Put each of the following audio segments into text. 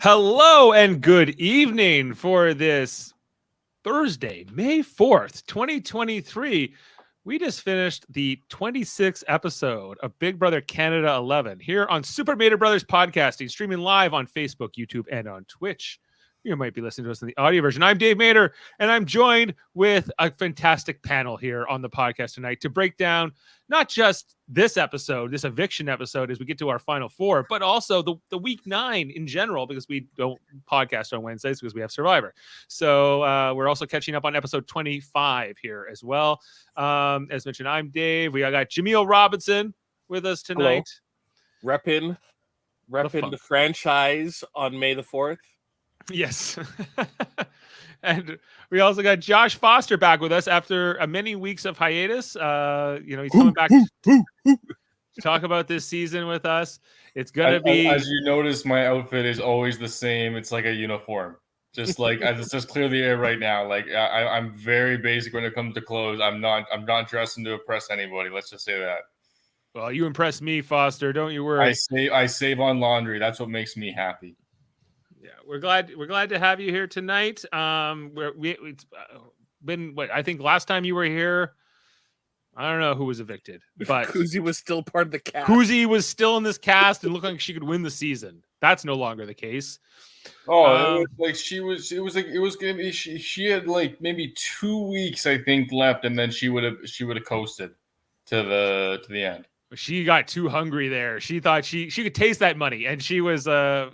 Hello and good evening for this Thursday, May 4th, 2023. We just finished the 26th episode of Big Brother Canada 11 here on Super Mater Brothers Podcasting, streaming live on Facebook, YouTube, and on Twitch. You might be listening to us in the audio version. I'm Dave Mater, and I'm joined with a fantastic panel here on the podcast tonight to break down not just this episode, this eviction episode, as we get to our final four, but also the week 9 in general, because we don't podcast on Wednesdays because we have Survivor. So we're also catching up on episode 25 here as well. As mentioned, I'm Dave. We got Jaemeel Robinson with us tonight. Hello. Reppin' the franchise on May the 4th. Yes. And we also got Josh Foster back with us after many weeks of hiatus. He's coming back to talk about this season with us. It's going to be... As you notice, my outfit is always the same. It's like a uniform. Just like, let's just clear the air right now. Like, I'm very basic when it comes to clothes. I'm not dressing to impress anybody. Let's just say that. Well, you impress me, Foster. Don't you worry. I save on laundry. That's what makes me happy. Yeah, we're glad to have you here tonight. It's been what I think last time you were here. I don't know who was evicted, but Kuzi was still part of the cast. Kuzi was still in this cast and looked like she could win the season. That's no longer the case. Oh, it was like it was gonna be she had like maybe 2 weeks I think left, and then she would have coasted to the end. She got too hungry there. She thought she could taste that money, and she was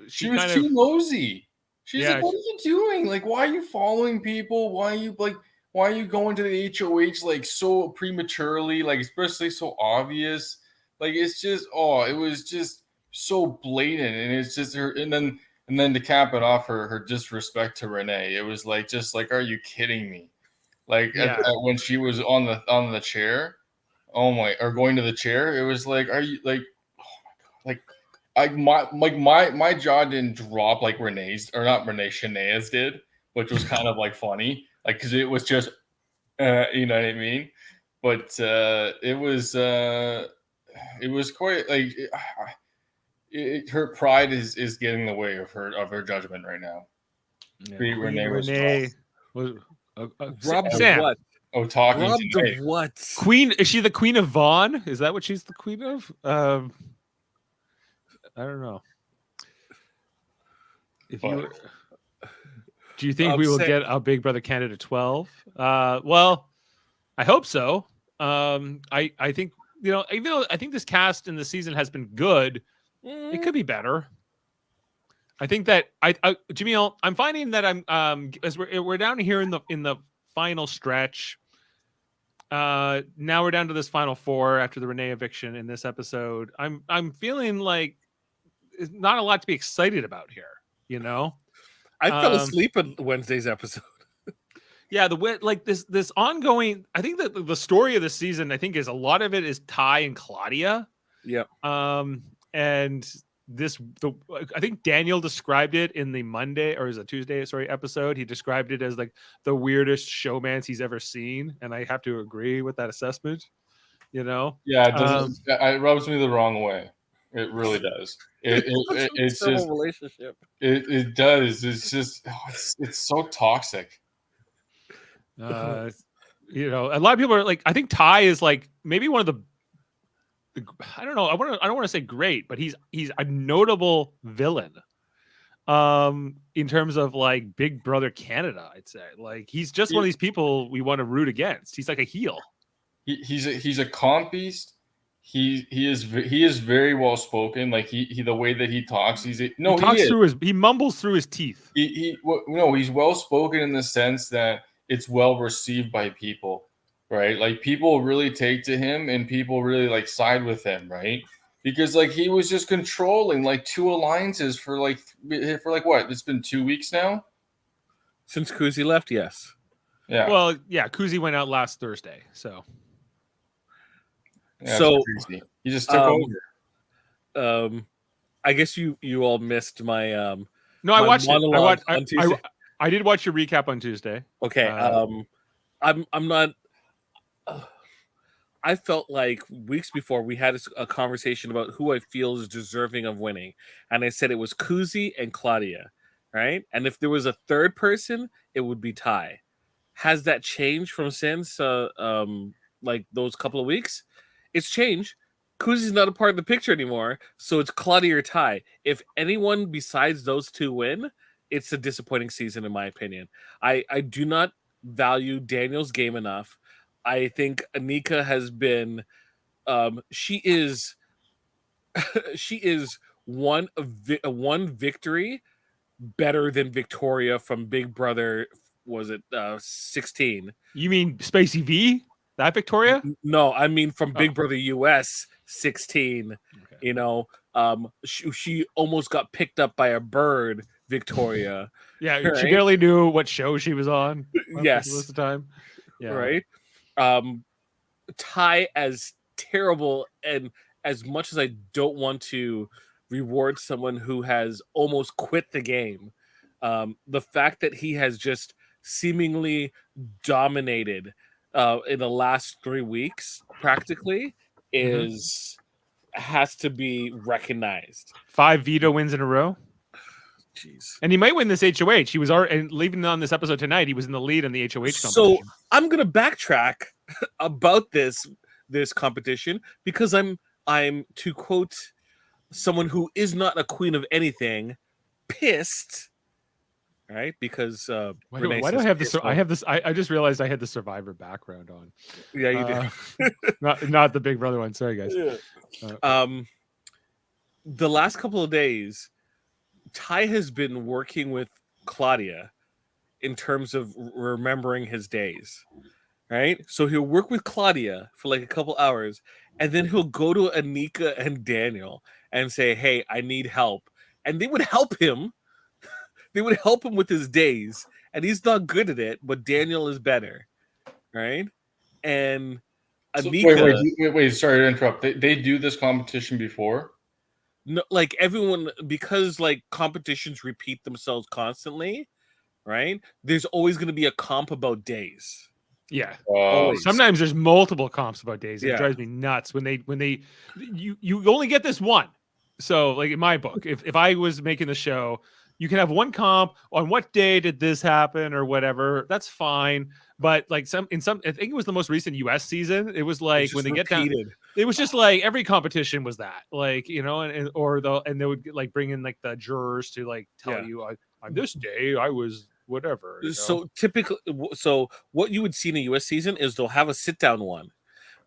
she was too nosy. She's like, "What are you doing? Like, why are you following people? Why are you going to the HOH like so prematurely? Like, especially so obvious? Like, it's just it was just so blatant, and it's just her. And then to cap it off, her disrespect to Renee. It was like, are you kidding me? Like when she was on the chair. Oh my! Or going to the chair, it was like, are you like? Oh my god! Like my jaw didn't drop like Renee's, or not Renee, Shanae's did, which was kind of like funny, like because it was just, you know what I mean. But it was quite like her pride is getting in the way of her judgment right now. Yeah. Renee was Sam. What? Oh, talking tonight. What? Queen? Is she the Queen of Vaughn? Is that what she's the queen of? I don't know. Do you think we will get a Big Brother Canada 12? Well, I hope so. I think even though I think this cast in the season has been good, it could be better. I think that Jaemeel, I'm finding that I'm as we're down here in the final stretch. Now we're down to this final four after the Renee eviction in this episode. I'm feeling like it's not a lot to be excited about here. I fell asleep in Wednesday's episode. Yeah, this ongoing. I think that the story of the season, I think, is a lot of it is Ty and Claudia. Yeah. And I think Daniel described it in the Monday or is it Tuesday? Sorry, episode. He described it as like the weirdest showmance he's ever seen, and I have to agree with that assessment. Yeah, it rubs me the wrong way. It really does. It's just a relationship. It does. It's just it's so toxic. A lot of people are like, I think Ty is like maybe one of the. I don't know. I don't want to say great, but he's a notable villain. In terms of like Big Brother Canada, I'd say like he's just one of these people we want to root against. He's like a heel. He's a comp beast. He is very well spoken. Like he the way that he talks, he mumbles through his teeth. He's well spoken in the sense that it's well received by people. Right, like people really take to him, and people really like side with him, right? Because like he was just controlling like 2 alliances for what? It's been 2 weeks now since Kuzi left. Yes. Yeah. Well, yeah, Kuzi went out last Thursday, so. Yeah, so he just took over. I guess you all missed my. No, I watched it. I did watch your recap on Tuesday. Okay. I'm not. I felt like weeks before we had a conversation about who I feel is deserving of winning, and I said it was Kuzi and Claudia. right? And if there was a third person, it would be Ty. Has that changed from since like those couple of weeks? It's changed. Kuzi's not a part of the picture anymore, so it's Claudia or Ty. If anyone besides those two win, it's a disappointing season in my opinion. I do not value Daniel's game enough. I think Anika has been she is she is one victory better than Victoria from Big Brother. Was it 16? You mean Spacey V? That Victoria? No, I mean from Big Brother US 16. Okay. You know, she almost got picked up by a bird. Victoria. Yeah, right? She barely knew what show she was on. Yes, most of the time. Yeah, right. Ty, as terrible and as much as I don't want to reward someone who has almost quit the game, the fact that he has just seemingly dominated in the last 3 weeks practically has to be recognized. 5 veto wins in a row. Jeez. And he might win this HOH. He was already, and leaving on this episode tonight, he was in the lead in the HOH competition. So I'm gonna backtrack about this competition because I'm to quote someone who is not a queen of anything, pissed. Right? Because why do I have this? I have this. I just realized I had the Survivor background on. Yeah, you did. not the Big Brother one. Sorry, guys. Yeah. The last couple of days, Ty has been working with Claudia in terms of remembering his days, right? So he'll work with Claudia for like a couple hours, and then he'll go to Anika and Daniel and say, "Hey, I need help," and they would help him. They would help him with his days, and he's not good at it, but Daniel is better, right? And Anika, wait, sorry to interrupt. They do this competition before. No, like everyone, because like competitions repeat themselves constantly, right? There's always going to be a comp about days. Yeah. Sometimes there's multiple comps about days. It drives me nuts when you only get this one. So like in my book, if I was making the show, you can have one comp on what day did this happen or whatever. That's fine. But like I think it was the most recent US season. It was like when they get down, it was just like every competition was that, like, you know, and they would like bring in like the jurors to like tell you on this day I was whatever. You know? So typically, what you would see in a US season is they'll have a sit down one.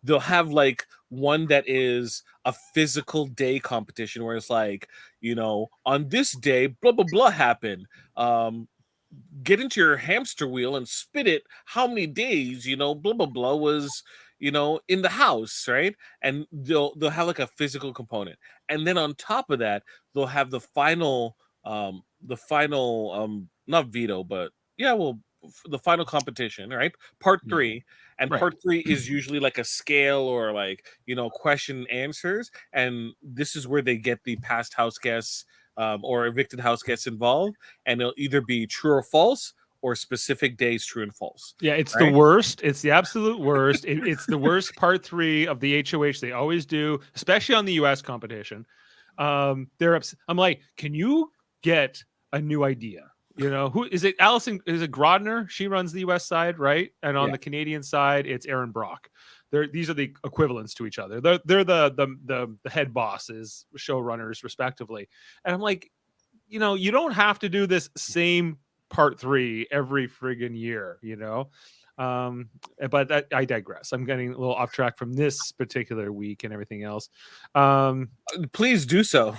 They'll have like one that is a physical day competition where it's like, you know, on this day, blah, blah, blah happened. Get into your hamster wheel and spit it. How many days, you know, blah, blah, blah was, you know, in the house, right? And they'll have like a physical component. And then on top of that, they'll have the final, not veto, but the final competition, right? Part 3. And part 3 is usually like a scale or like, you know, question and answers. And this is where they get the past house guests or evicted house guests involved. And it'll either be true or false or specific days, true and false. Yeah, it's the worst. It's the absolute worst. It's the worst part 3 of the HOH. They always do, especially on the US competition. I'm like, can you get a new idea? You know, who is it? Allison, is it Grodner? She runs the US side, right? And on the Canadian side, it's Aaron Brock. These are the equivalents to each other. They're the head bosses, showrunners, respectively. And I'm like, you know, you don't have to do this same part 3 every friggin' year, you know. But I digress. I'm getting a little off track from this particular week and everything else. Please do so.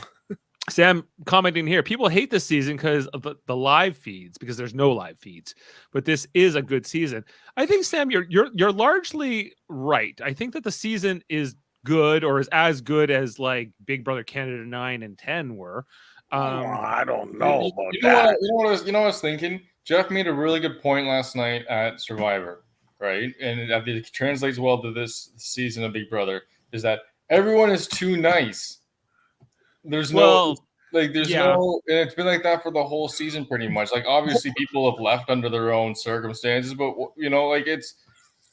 Sam commenting here, people hate this season because of the live feeds, because there's no live feeds, but this is a good season. I think, Sam, you're largely right. I think that the season is good, or is as good as like Big Brother Canada 9 and 10 were. I don't know about that. You know what I was thinking? Jeff made a really good point last night at Survivor, right? And it translates well to this season of Big Brother, is that everyone is too nice. There's no, and it's been like that for the whole season pretty much. Like, obviously people have left under their own circumstances, but you know, like, it's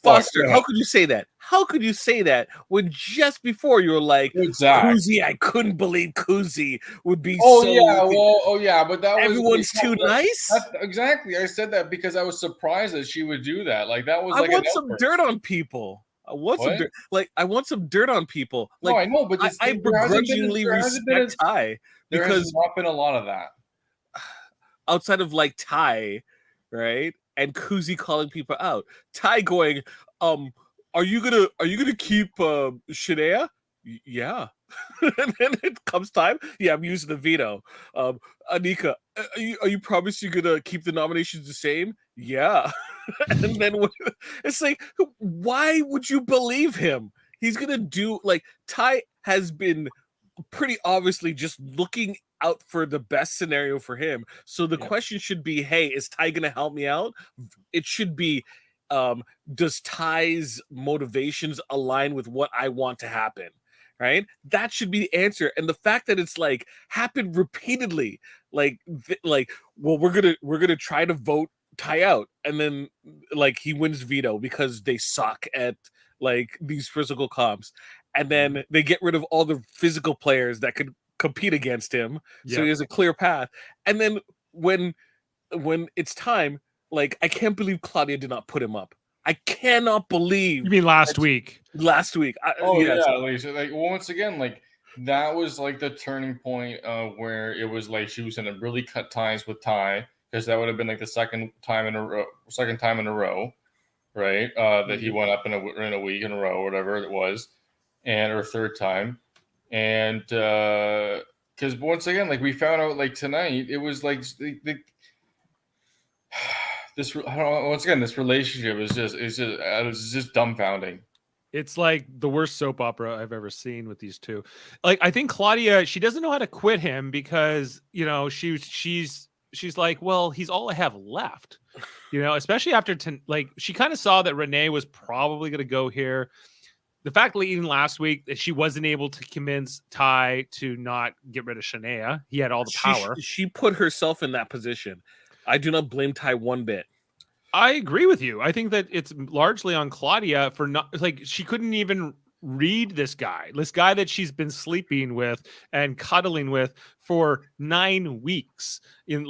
Foster. How could you say that? How could you say that when just before you were like, Exactly. Kuzi, I couldn't believe Kuzi would be Oh so... yeah, well, but that was everyone's too nice? Exactly. I said that because I was surprised that she would do that. Like that was I like want some dirt on people. I want some dirt. Like I want some dirt on people. Like no, I know, but I begrudgingly respect Ty there because has not been a lot of that outside of like Ty, right? And Kuzi calling people out. Ty going, are you gonna keep Shania? Yeah. And then it comes time. Yeah, I'm using the veto. Anika, are you promise you're gonna keep the nominations the same? Yeah. And then it's like, why would you believe him? He's gonna do like Ty has been pretty obviously just looking out for the best scenario for him. So the question should be, hey, is Ty gonna help me out? It should be, does Ty's motivations align with what I want to happen? Right? That should be the answer. And the fact that it's like happened repeatedly, well, we're gonna try to vote Ty out, and then like he wins veto because they suck at like these physical comps, and then they get rid of all the physical players that could compete against him, so he has a clear path. And then when it's time, like I can't believe Claudia did not put him up. I cannot believe. You mean last week? Last week. Lisa. Like once again, like that was like the turning point where it was like she was going to really cut ties with Ty, because that would have been like the second time in a row, right? That he went up in a week in a row, whatever it was, and or third time, and because once again, like we found out like tonight, it was like this relationship is just dumbfounding. It's like the worst soap opera I've ever seen with these two. Like I think Claudia, she doesn't know how to quit him because she's like, well, he's all I have left. Especially after she kind of saw that Renee was probably going to go here. The fact that even last week that she wasn't able to convince Ty to not get rid of Shania, he had all the power. She put herself in that position. I do not blame Ty one bit. I agree with you. I think that it's largely on Claudia for not she couldn't even read this guy that she's been sleeping with and cuddling with for 9 weeks in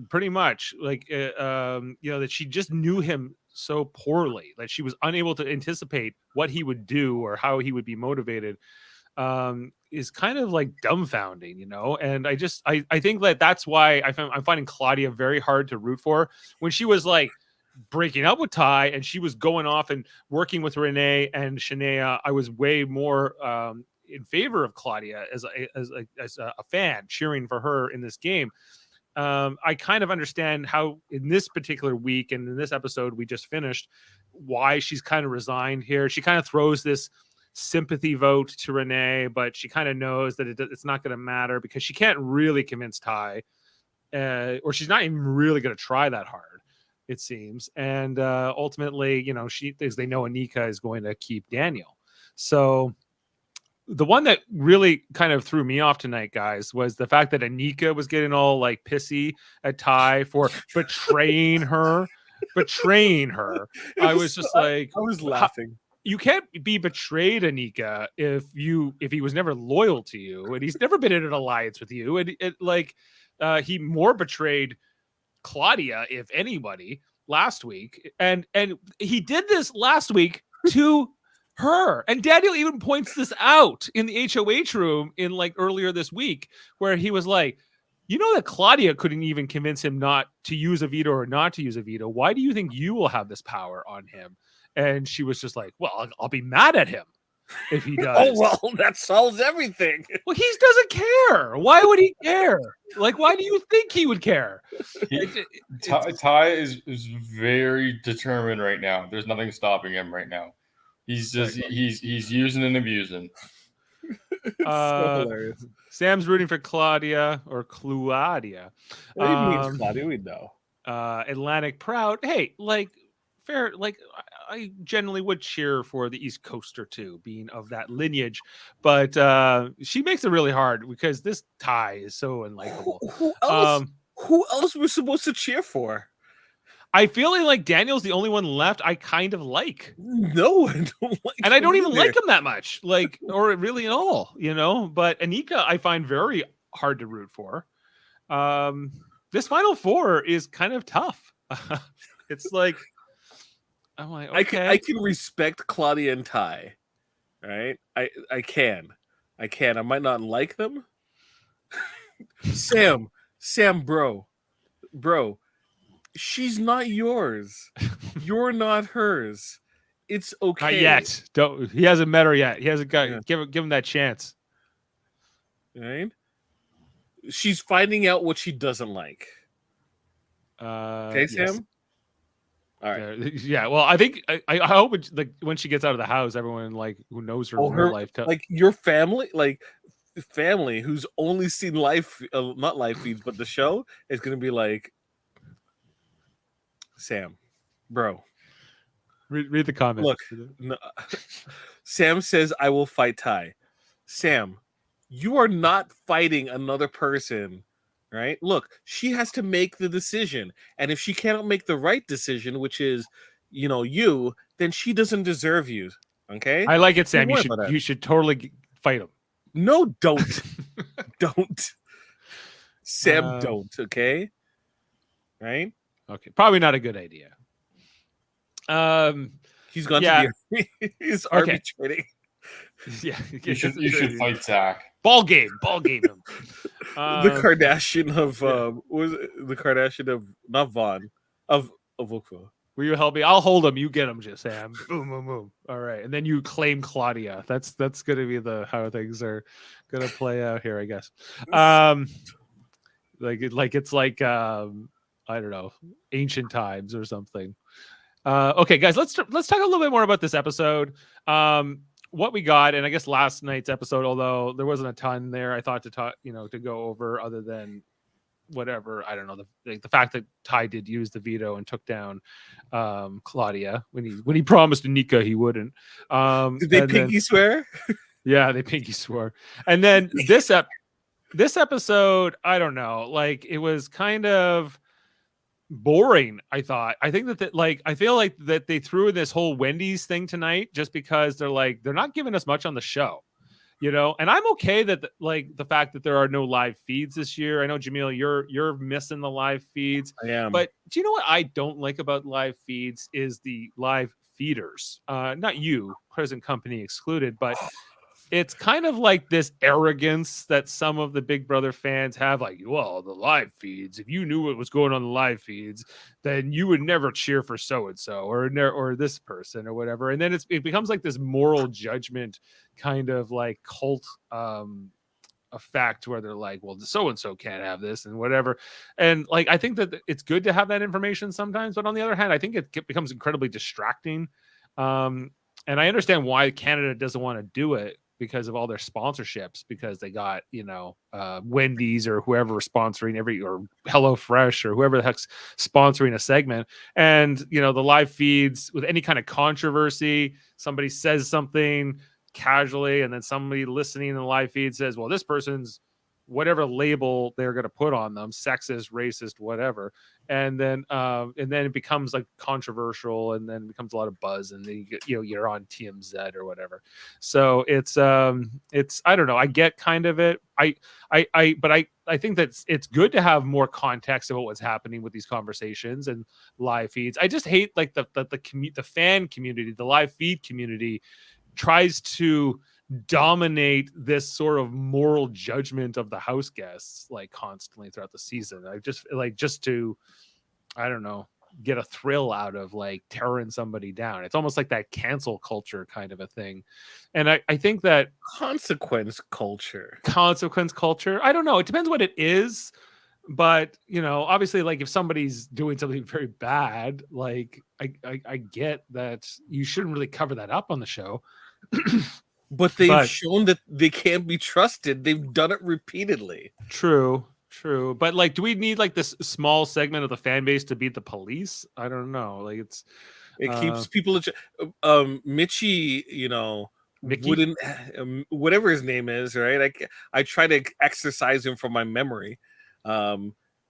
pretty much that she just knew him so poorly that she was unable to anticipate what he would do or how he would be motivated. Is kind of like dumbfounding, and I think that's why I'm finding Claudia very hard to root for. When she was like breaking up with Ty and she was going off and working with Renee and Shania, I was way more in favor of Claudia as a fan cheering for her in this game. I kind of understand how in this particular week and in this episode we just finished, why she's kind of resigned here. She kind of throws this sympathy vote to Renee, but she kind of knows that it's not going to matter because she can't really convince Ty, or she's not even really going to try that hard, it seems. And ultimately, they know Anika is going to keep Daniel. So the one that really kind of threw me off tonight, guys, was the fact that Anika was getting all like pissy at Ty for betraying her. I was just like, I was laughing. You can't be betrayed, Anika, if he was never loyal to you and he's never been in an alliance with you. And he more betrayed Claudia, if anybody, last week. And he did this last week to her. And Daniel even points this out in the HOH room in earlier this week, where he was like, that Claudia couldn't even convince him not to use a veto or not to use a veto. Why do you think you will have this power on him? And she was just like, well, I'll be mad at him if he does. Oh, well, that solves everything. Well, he doesn't care. Why would he care? Why do you think he would care? Ty is very determined right now. There's nothing stopping him right now. He's just he's using and abusing. So hilarious. Sam's rooting for Claudia or Claudia. What do you mean, Claudia? We know. Atlantic Proud. Hey, fair. I generally would cheer for the East Coaster too, being of that lineage, but she makes it really hard because this Ty is so unlikable. Who else? Who else we're supposed to cheer for? I feel like Daniel's the only one left I kind of like. No, I don't like And I don't him even either. like him that much, like, or really at all, But Anika, I find very hard to root for. This Final Four is kind of tough. It's like, I'm like, okay. I can respect Claudia and Ty, right? I can. I might not like them. Sam, bro, she's not yours. You're not hers. It's okay. Not yet. He hasn't met her yet. He hasn't got give him that chance. Right? She's finding out what she doesn't like. Okay, yes. Sam. All right. Yeah. Well, I think I hope when she gets out of the house, everyone who knows her real life, your family who's only seen not live feeds, but the show is going to be like, Sam, bro. Read the comments. Look, no, Sam says, I will fight Ty. Sam, you are not fighting another person, right? Look, she has to make the decision. And if she cannot make the right decision, which is, you, then she doesn't deserve you. Okay? I like it, Sam. You should totally fight him. No, don't. Don't. Sam, don't, okay? Right? Okay. Probably not a good idea. He's gone to be he's arbitrating. Yeah, you should fight Zach. Ball game him. The Kardashian of was it the Kardashian of not Vaughn of Oakville. Will you help me? I'll hold him. You get him, just Sam. Boom, boom, boom. All right, and then you claim Claudia. That's gonna be how things are gonna play out here, I guess. It's like I don't know, ancient times or something. Okay, guys, let's talk a little bit more about this episode. What we got, and I guess last night's episode, although there wasn't a ton there, I thought to talk, to go over other than whatever. I don't know, the fact that Ty did use the veto and took down Claudia when he promised Anika he wouldn't. Did they pinky swear? Yeah, they pinky swore. And then this episode, I don't know, it was kind of boring. I think that I feel like that they threw in this whole Wendy's thing tonight just because they're not giving us much on the show, and I'm okay that the fact that there are no live feeds this year. I know, Jaemeel, you're missing the live feeds. I am. But do you know what I don't like about live feeds is the live feeders, not you, present company excluded, but it's kind of like this arrogance that some of the Big Brother fans have, well, the live feeds, if you knew what was going on in the live feeds, then you would never cheer for so-and-so or this person or whatever. And then it becomes like this moral judgment kind of cult effect where they're like, well, so-and-so can't have this and whatever. And I think that it's good to have that information sometimes, but on the other hand, I think it becomes incredibly distracting. And I understand why Canada doesn't want to do it, because of all their sponsorships, because they got, Wendy's or whoever sponsoring or HelloFresh or whoever the heck's sponsoring a segment. And, the live feeds with any kind of controversy, somebody says something casually and then somebody listening in the live feed says, well, this person's whatever label they're going to put on them, sexist, racist, whatever. And then it becomes controversial, and then it becomes a lot of buzz, and then you're on TMZ or whatever. So it's I don't know. I get kind of it. But I think that it's good to have more context about what's happening with these conversations and live feeds. I just hate the fan community, the live feed community tries to dominate this sort of moral judgment of the house guests constantly throughout the season. I just to, I don't know, get a thrill out of tearing somebody down. It's almost like that cancel culture kind of a thing. And I think that consequence culture, I don't know, it depends what it is, but obviously if somebody's doing something very bad, I get that you shouldn't really cover that up on the show. But they've shown that they can't be trusted. They've done it repeatedly. True. But do we need this small segment of the fan base to beat the police? I don't know. It keeps people. Mitchie, Mickey? wouldn't, whatever his name is, right? I try to exercise him from my memory.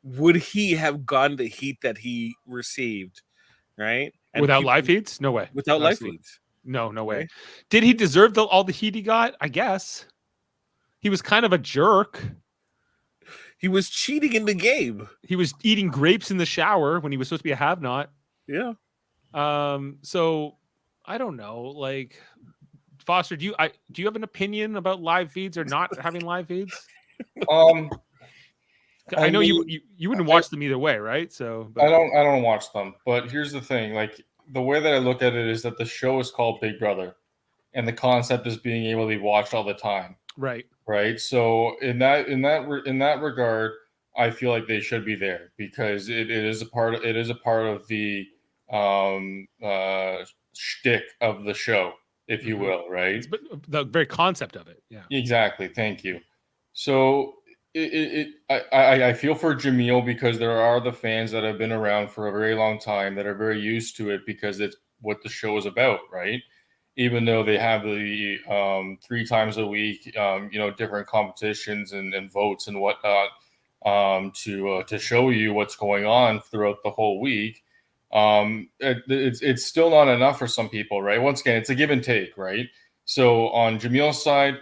would he have gotten the heat that he received, right? And Without people, live feeds? No way. without live Absolutely. feeds, No way. right? Did he deserve all the heat he got? I guess. He was kind of a jerk. He was cheating in the game. He was eating grapes in the shower when he was supposed to be a have-not. Yeah. So I don't know. Like, Foster, do you have an opinion about live feeds or not having live feeds? I know mean, you wouldn't watch them either way, right? So I don't watch them. But here's the thing: like the way that I look at it is that the show is called Big Brother, and the concept is being able to be watched all the time. right. Right. So in that regard, I feel like they should be there because it is a part of the shtick of the show, if you will. Right. It's the very concept of it. Yeah. Exactly. Thank you. So I feel for Jaemeel because there are the fans that have been around for a very long time that are very used to it because it's what the show is about, right? Even though they have the 3 times a week, different competitions and votes and whatnot to show you what's going on throughout the whole week. It's still not enough for some people, right? Once again, it's a give and take, right? So on Jameel's side,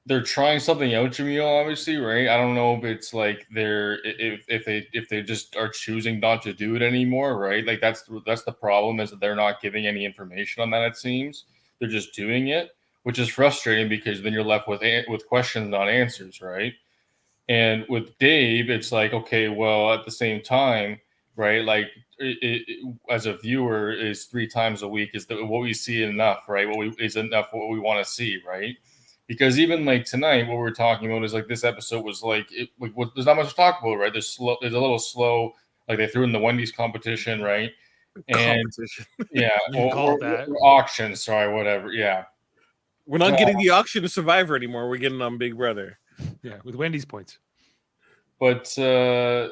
they're trying something out, Jaemeel, obviously, right? I don't know if it's like if they just are choosing not to do it anymore, right? Like that's the problem is that they're not giving any information on that. It seems they're just doing it, which is frustrating because then you're left with questions, not answers, right? And with Dave, it's like, okay, well, at the same time, right? Like as a viewer, is 3 times a week is what we see enough, right? Is enough what we want to see, right? Because even like tonight, what we're talking about is like this episode was like, there's not much to talk about, right? There's a little slow. Like they threw in the Wendy's competition, right? And Competition. yeah, call that or auction, sorry, whatever. Yeah, We're not getting the auction of Survivor anymore. We're getting on Big Brother. Yeah, with Wendy's points. But oh,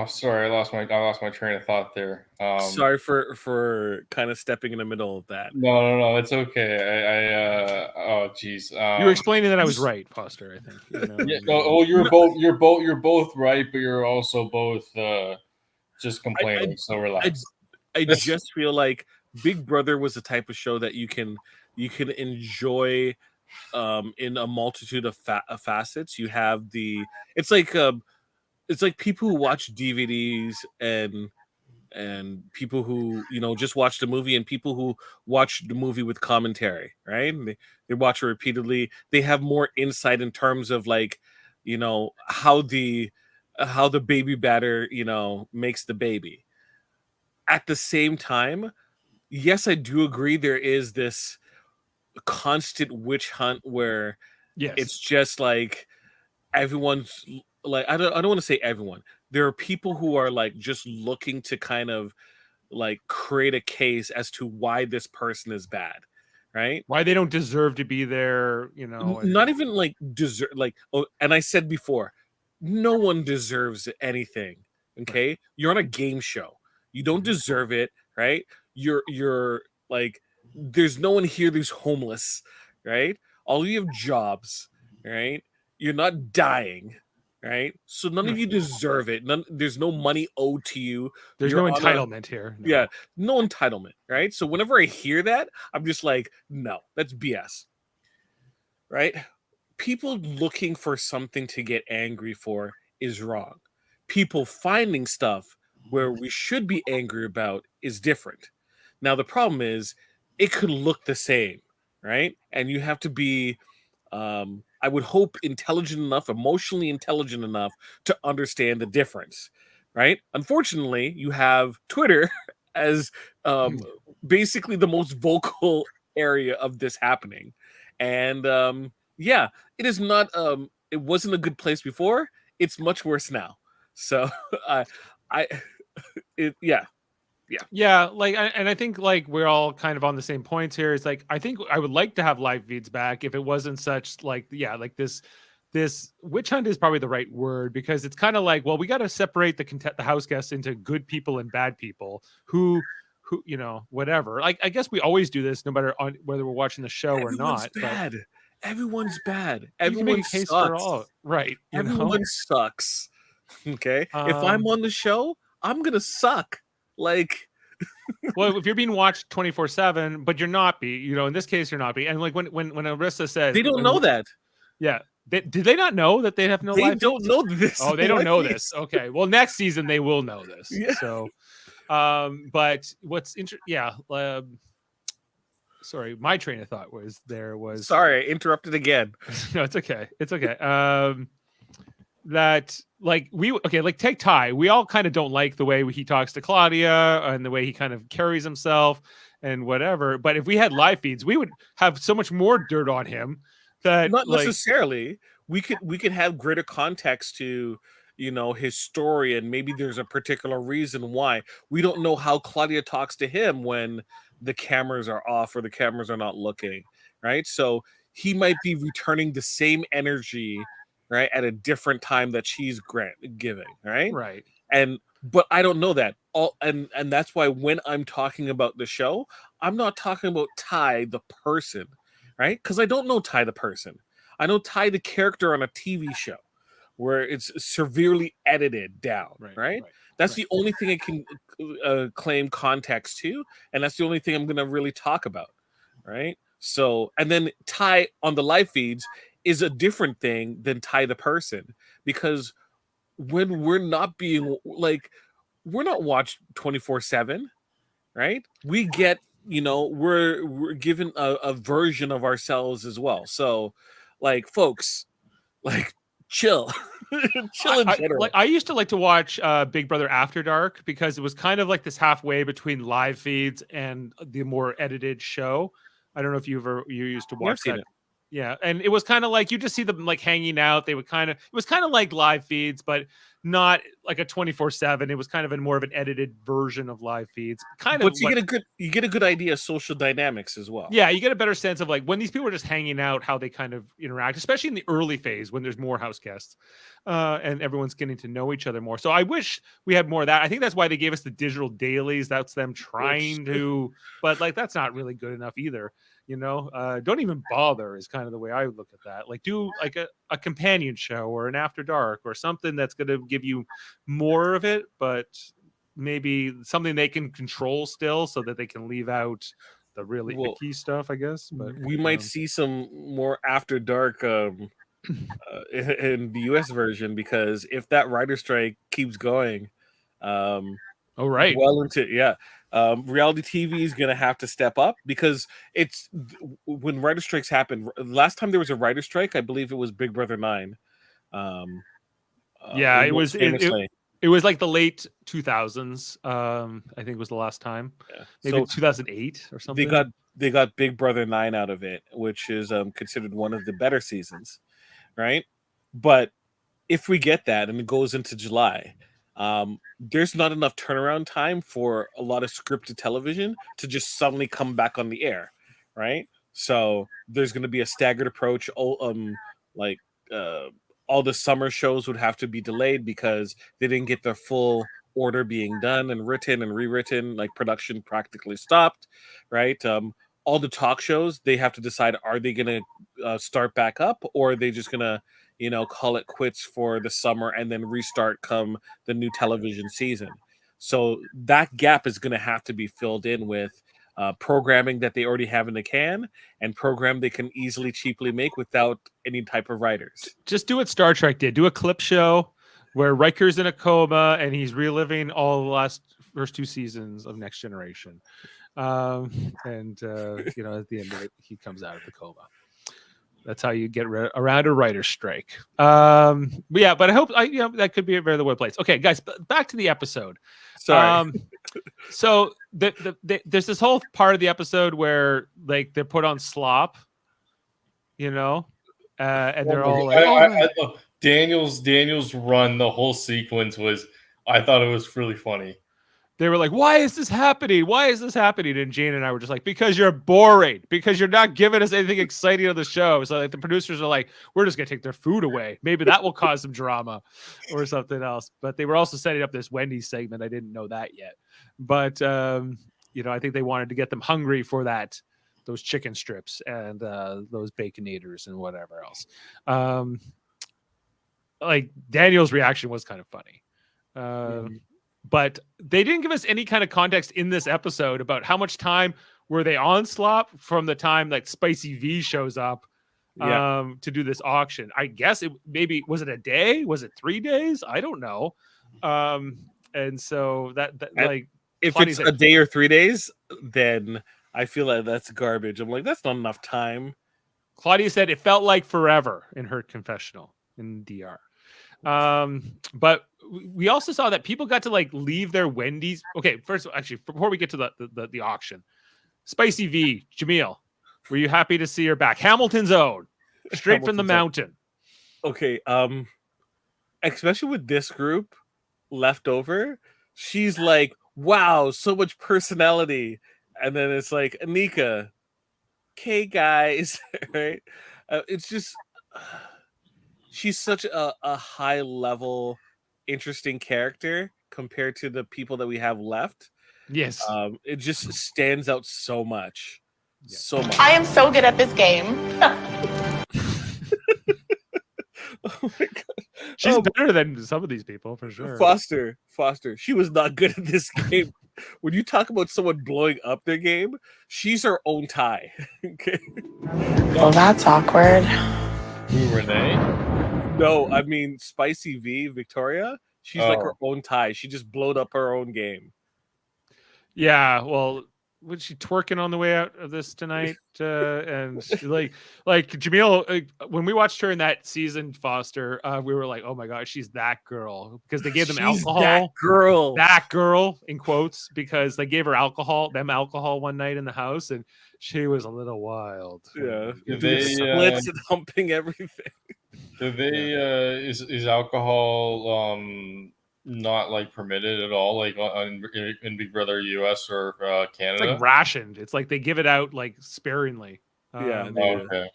sorry, I lost my train of thought there. Sorry for kind of stepping in the middle of that. No, it's okay. Oh, geez. You were explaining that I was right, Foster. I think. Yeah. Oh, you're both right, but you're also both just complaining. So relax. I just feel like Big Brother was the type of show that you can enjoy in a multitude of facets. You have it's like people who watch DVDs and people who just watch the movie and people who watch the movie with commentary, right? And they watch it repeatedly. They have more insight in terms of like how the baby batter makes the baby. At the same time, yes, I do agree there is this constant witch hunt where it's just like everyone's like I don't want to say everyone. There are people who are like just looking to kind of like create a case as to why this person is bad, right? Why they don't deserve to be there, Not even like deserve and I said before, no one deserves anything. Okay? You're on a game show. You don't deserve it, right? You're like there's no one here who's homeless, right? All you have jobs, right? You're not dying, right? So none of you deserve it. There's no money owed to you. There's no entitlement here. No. Yeah, no entitlement, right? So whenever I hear that, I'm just like, no, that's BS, right? People looking for something to get angry for is wrong. People finding stuff where we should be angry about is different. Now, the problem is it could look the same, right? And you have to be I would hope intelligent enough, emotionally intelligent enough to understand the difference, right? Unfortunately, you have Twitter as basically the most vocal area of this happening. And yeah, it is not it wasn't a good place before. It's much worse now. So like, and I think like we're all kind of on the same points here. It's like I think I would like to have live feeds back if it wasn't such like like this witch hunt is probably the right word, because it's kind of like, well, we got to separate the house guests into good people and bad people who whatever. Like I guess we always do this no matter whether we're watching the show or not. Everyone's bad. You can Everyone make a case sucks. for all, right? Everyone sucks. Okay, if I'm on the show, I'm gonna suck. Like, well, if you're being watched 24/7, but you're not in this case you're not and like when Arissa says they don't know that. yeah, did they not know that they have no They live don't feeds? know this. Oh, they don't know this. Okay, well, next season they will know this. Yeah. So, but what's sorry, my train of thought was Sorry, I interrupted again. no, it's okay. It's okay. That like take Ty. We all kind of don't like the way he talks to Claudia and the way he kind of carries himself and whatever. But if we had live feeds, we would have so much more dirt on him. That Not necessarily. We could have greater context to his story, and maybe there's a particular reason why. We don't know how Claudia talks to him when the cameras are off or the cameras are not looking, right? So he might be returning the same energy, right, at a different time that she's giving, right? Right. But I don't know that. And that's why when I'm talking about the show, I'm not talking about Ty the person, right? Because I don't know Ty the person. I know Ty the character on a TV show where it's severely edited down, right? That's the only thing I can claim context to, and that's the only thing I'm going to really talk about, right? So, and then Ty on the live feeds is a different thing than Ty the person, because when we're not being we're not watched 24/7, right? We get we're given a version of ourselves as well. So folks, chill. Chill in general. I used to like to watch Big Brother After Dark because it was kind of like this halfway between live feeds and the more edited show. I don't know if you used to watch that. Yeah, and it was kind of like you just see them like hanging out. It was kind of like live feeds, but not like a 24/7. It was kind of more of an edited version of live feeds. But you get a good idea of social dynamics as well. Yeah, you get a better sense of like when these people are just hanging out, how they kind of interact, especially in the early phase when there's more house guests and everyone's getting to know each other more. So I wish we had more of that. I think that's why they gave us the digital dailies. That's them trying to, but like that's not really good enough either. Don't even bother is kind of the way I look at that. Like do like a companion show or an After Dark or something that's going to give you more of it, but maybe something they can control still so that they can leave out the really icky stuff, I guess. But we might see some more After Dark in the US version, because if that writer strike keeps going, well into reality TV is going to have to step up, because it's when writer strikes happen. Last time there was a writer strike, I believe it was Big Brother 9. It was it was like the late 2000s. I think was the last time. Yeah. Maybe 2008 or something. They got Big Brother 9 out of it, which is considered one of the better seasons, right? But if we get that and it goes into July, there's not enough turnaround time for a lot of scripted television to just suddenly come back on the air, right? So there's going to be a staggered approach. All the summer shows would have to be delayed because they didn't get their full order being done and written and rewritten. Like production practically stopped, right? All the talk shows, they have to decide, are they going to start back up, or are they just going to call it quits for the summer and then restart come the new television season. So that gap is going to have to be filled in with programming that they already have in the can, and program they can easily, cheaply make without any type of writers. Just do what Star Trek did. Do a clip show where Riker's in a coma and he's reliving all the first 2 seasons of Next Generation. At the end of it, he comes out of the coma. That's how you get around a writer's strike. But I hope that could be a very the way place. Okay, guys, back to the episode. Sorry. So there's this whole part of the episode where like they're put on slop, and they're all like, I love Daniel's run. The whole sequence I thought it was really funny. They were like, why is this happening? Why is this happening? And Jane and I were just like, because you're boring, because you're not giving us anything exciting on the show. So like the producers are like, we're just going to take their food away. Maybe that will cause some drama or something else. But they were also setting up this Wendy's segment. I didn't know that yet. But, I think they wanted to get them hungry for those chicken strips and those baconators and whatever else. like Daniel's reaction was kind of funny. But they didn't give us any kind of context in this episode about how much time were they on slop from the time like Spicy V shows up to do this auction. I guess maybe was it a day? Was it 3 days? I don't know. And so that like if Claudia it's said, a day or 3 days, then I feel like that's garbage. I'm like, that's not enough time. Claudia said it felt like forever in her confessional in DR. But we also saw that people got to like leave their Wendy's. Okay, first actually, before we get to the auction, Spicy V, Jaemeel, were you happy to see her back? Hamilton's own, straight from the mountain. Okay, especially with this group left over, she's like, wow, so much personality. And then it's like, Anika, okay, guys, right? It's just, she's such a high level, interesting character compared to the people that we have left. Yes. It just stands out so much. Yeah. So much. I am so good at this game. Oh my god. She's better than some of these people for sure. Foster. She was not good at this game. When you talk about someone blowing up their game, she's her own tie. Okay. Well, that's awkward. Who, Renee? No, I mean Spicy V, Victoria. She's like her own tie. She just blowed up her own game. Yeah, well, was she twerking on the way out of this tonight? And she, like Jaemeel, when we watched her in that season, Foster, we were like, oh my god, she's that girl, because they gave them alcohol. That girl in quotes, because they gave her alcohol one night in the house, and she was a little wild. Yeah, doing splits and humping everything. Do they is alcohol not like permitted at all, like in Big Brother US or Canada? It's like rationed. It's like they give it out like sparingly. Okay.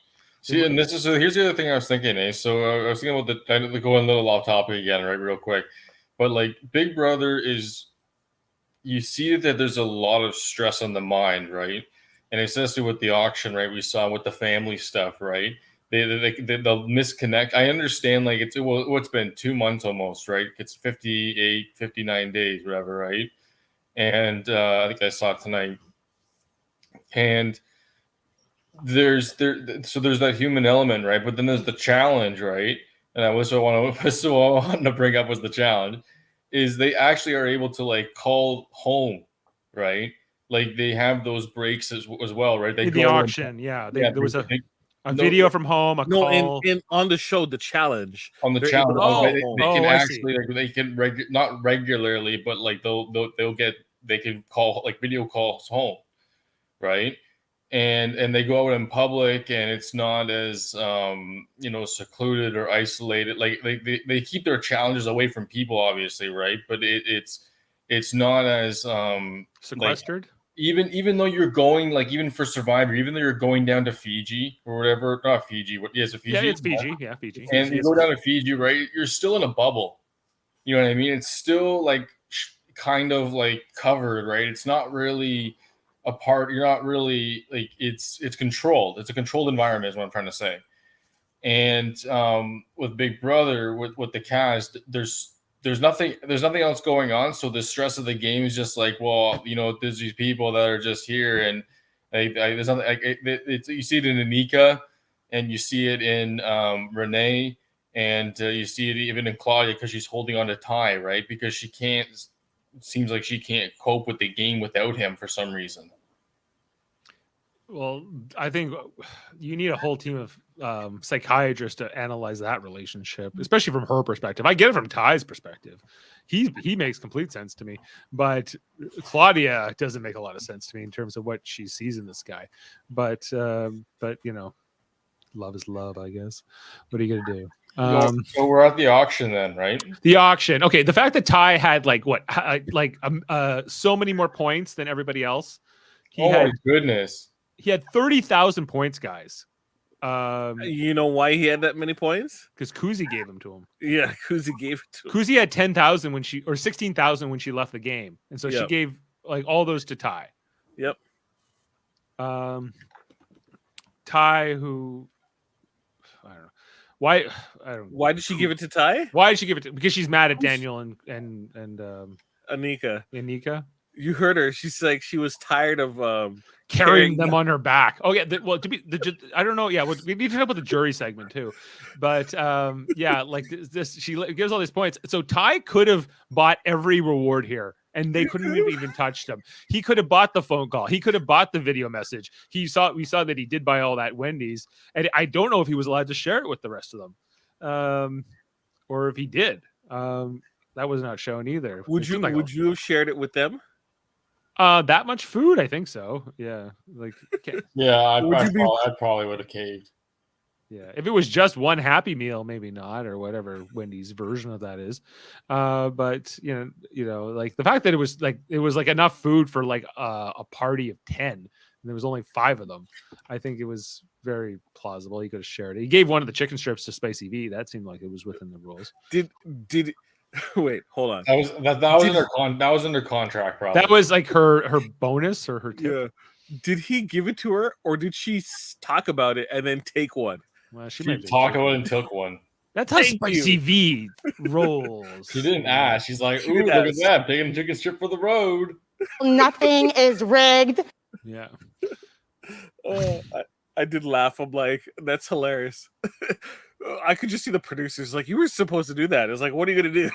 See, and here's the other thing I was thinking, So I was thinking about I go a little off topic again, right, real quick. But like Big Brother you see that there's a lot of stress on the mind, right? And especially with the auction, right? We saw with the family stuff, right? They'll misconnect. I understand, like what's been 2 months almost, right? It's 58, 59 days, whatever, right? And I think I saw it tonight. And there's that human element, right? But then there's the challenge, right? And I wanted to bring up was the challenge is they actually are able to like call home, right? Like they have those breaks as well, right? They in the auction, there was a video from home, call. And on the show, the challenge. On the challenge, they can actually they can not regularly, but like they can call like video calls home, right? And they go out in public, and it's not as secluded or isolated. Like they keep their challenges away from people, obviously, right? But it's not as sequestered. Like, even though you're going, like, even for Survivor, even though you're going down to Fiji or whatever, not Fiji, it's Fiji. Yeah, it's Fiji. Yeah, Fiji. And you go down to Fiji, right? You're still in a bubble. You know what I mean? It's still like kind of like covered, right? It's not really a part. You're not really like it's controlled. It's a controlled environment, is what I'm trying to say. And with Big Brother, with the cast, there's nothing else going on, so the stress of the game is just like, well, there's these people that are just here, and there's nothing like you see it in Anika, and you see it in Renee, and you see it even in Claudia, because she's holding on to Ty, right? Because seems like she can't cope with the game without him for some reason. Well, I think you need a whole team of psychiatrists to analyze that relationship, especially from her perspective. I get it from Ty's perspective. He makes complete sense to me, but Claudia doesn't make a lot of sense to me in terms of what she sees in this guy. But love is love, I guess. What are you gonna do? So we're at the auction then, right? The auction. Okay, the fact that Ty had so many more points than everybody else. My goodness. He had 30,000 points, guys. You know why he had that many points? Because Kuzi gave them to him. Yeah, Kuzi gave it to him. Kuzi had 10,000 or 16,000 when she left the game, and so she gave like all those to Ty. Yep. Ty, who I don't know. Why? I don't. Why did she give it to Ty? Why did she give it to? Because she's mad at Daniel and Anika. Nika. You heard her. She's like she was tired of carrying them on her back. Oh yeah, well to be I don't know. Yeah, we need to talk about the jury segment too, but yeah, like this she gives all these points. So Ty could have bought every reward here, and they couldn't have even touched him. He could have bought the phone call. He could have bought the video message. We saw that he did buy all that Wendy's, and I don't know if he was allowed to share it with the rest of them, or if he did. That was not shown either. Would you have shared it with them? That much food, I think so. Yeah, like yeah, I probably would have caved. Yeah, if it was just one Happy Meal, maybe not, or whatever Wendy's version of that is. But you know, like the fact that it was like enough food for like a party of 10, and there was only 5 of them. I think it was very plausible. He could have shared it. He gave one of the chicken strips to Spicy V. That seemed like it was within the rules. Did wait, hold on. That was under contract, probably. That was like her bonus or her tip. Yeah. Did he give it to her, or did she talk about it and then take one? Well, she talked about it and took one. That's how Spicy V rolls. She didn't ask. She's like, "Ooh, look at that! Taking a chicken strip for the road." Nothing is rigged. Yeah. I did laugh. I'm like, that's hilarious. I could just see the producers like, you were supposed to do that. It's like, what are you gonna do?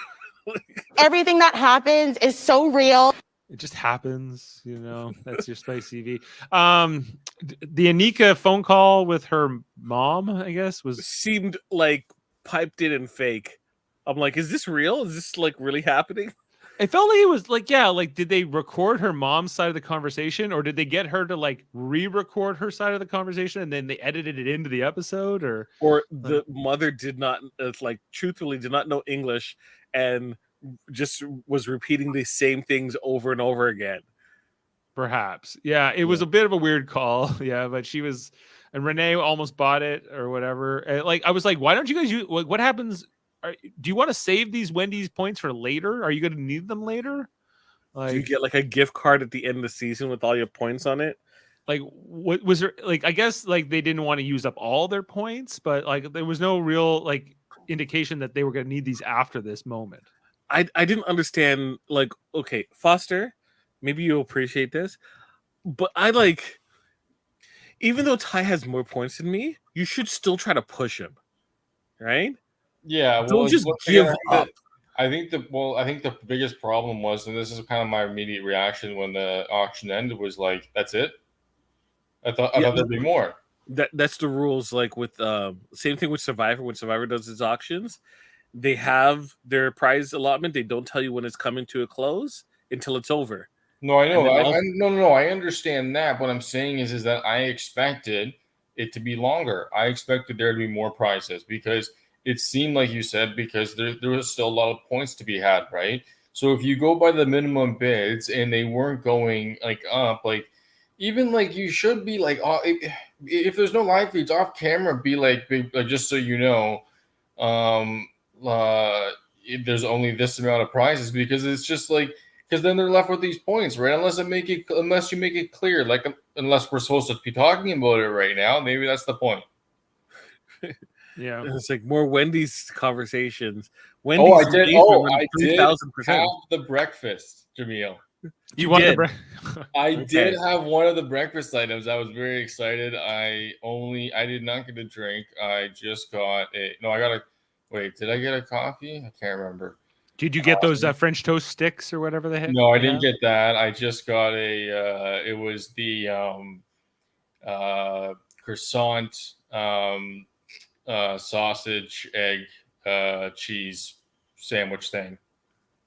Everything that happens is so real. It just happens, you know. That's your Spicy V. The Anika phone call with her mom, I guess, seemed like piped in and fake. I'm like, is this real? Is this like really happening? It felt like it was like, yeah, like did they record her mom's side of the conversation, or did they get her to like re-record her side of the conversation and then they edited it into the episode, or the mother did not truthfully did not know English and just was repeating the same things over and over again. Perhaps. Yeah, it was a bit of a weird call. Yeah, but she was, and Renee almost bought it or whatever. And like, I was like, why don't you guys use, what happens? Do you want to save these Wendy's points for later? Are you going to need them later? Like, do you get like a gift card at the end of the season with all your points on it? Like, what was there? Like, I guess like they didn't want to use up all their points, but like there was no real like indication that they were going to need these after this moment. I didn't understand. Like, okay, Foster, maybe you'll appreciate this, but I like, even though Ty has more points than me, you should still try to push him, right? Yeah, well, don't just give up. I think the biggest problem was, and this is kind of my immediate reaction when the auction ended, was like, that's it. I thought there'd be more. That's the rules. Like with same thing with Survivor. When Survivor does its auctions, they have their prize allotment. They don't tell you when it's coming to a close until it's over. No, I know. I understand that. What I'm saying is that I expected it to be longer. I expected there to be more prizes because it seemed like you said, because there was still a lot of points to be had, right? So if you go by the minimum bids and they weren't going like up, like even like you should be like, if there's no live feeds off camera, be like just so you know, there's only this amount of prizes, because it's just like, because then they're left with these points, right? Unless you make it clear, like unless we're supposed to be talking about it right now, maybe that's the point. Yeah, it's like more Wendy's conversations. Wendy's I did have the breakfast, Jaemeel. You wanted I did have one of the breakfast items. I was very excited. I did not get a drink. I just got did I get a coffee? I can't remember. Did you get those French toast sticks or whatever they had? No, I didn't get that. I just got it was the croissant, sausage, egg, cheese sandwich thing.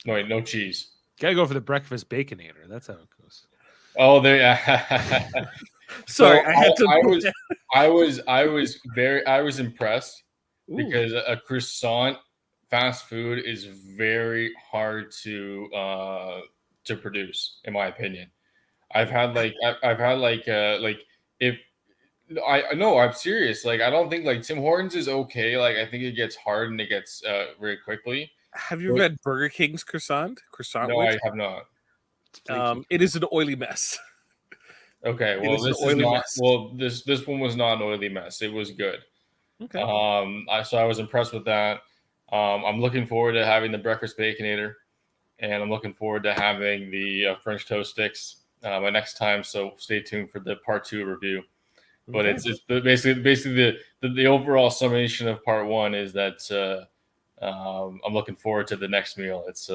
No, wait, no cheese. Gotta go for the breakfast baconator. That's how it goes. Oh, there. Sorry, so I was impressed. Ooh. Because a croissant fast food is very hard to produce, in my opinion. I'm serious. Like, I don't think like Tim Hortons is okay. Like, I think it gets hard and it gets very quickly. Have you read Burger King's croissant? No, I have not. It is an oily mess. Okay, well, this is not. Well, this one was not an oily mess. It was good. Okay. So I was impressed with that. I'm looking forward to having the breakfast baconator, and I'm looking forward to having the French toast sticks my next time. So stay tuned for the part 2 review. But Okay. it's basically the overall summation of part 1 is that I'm looking forward to the next meal. It's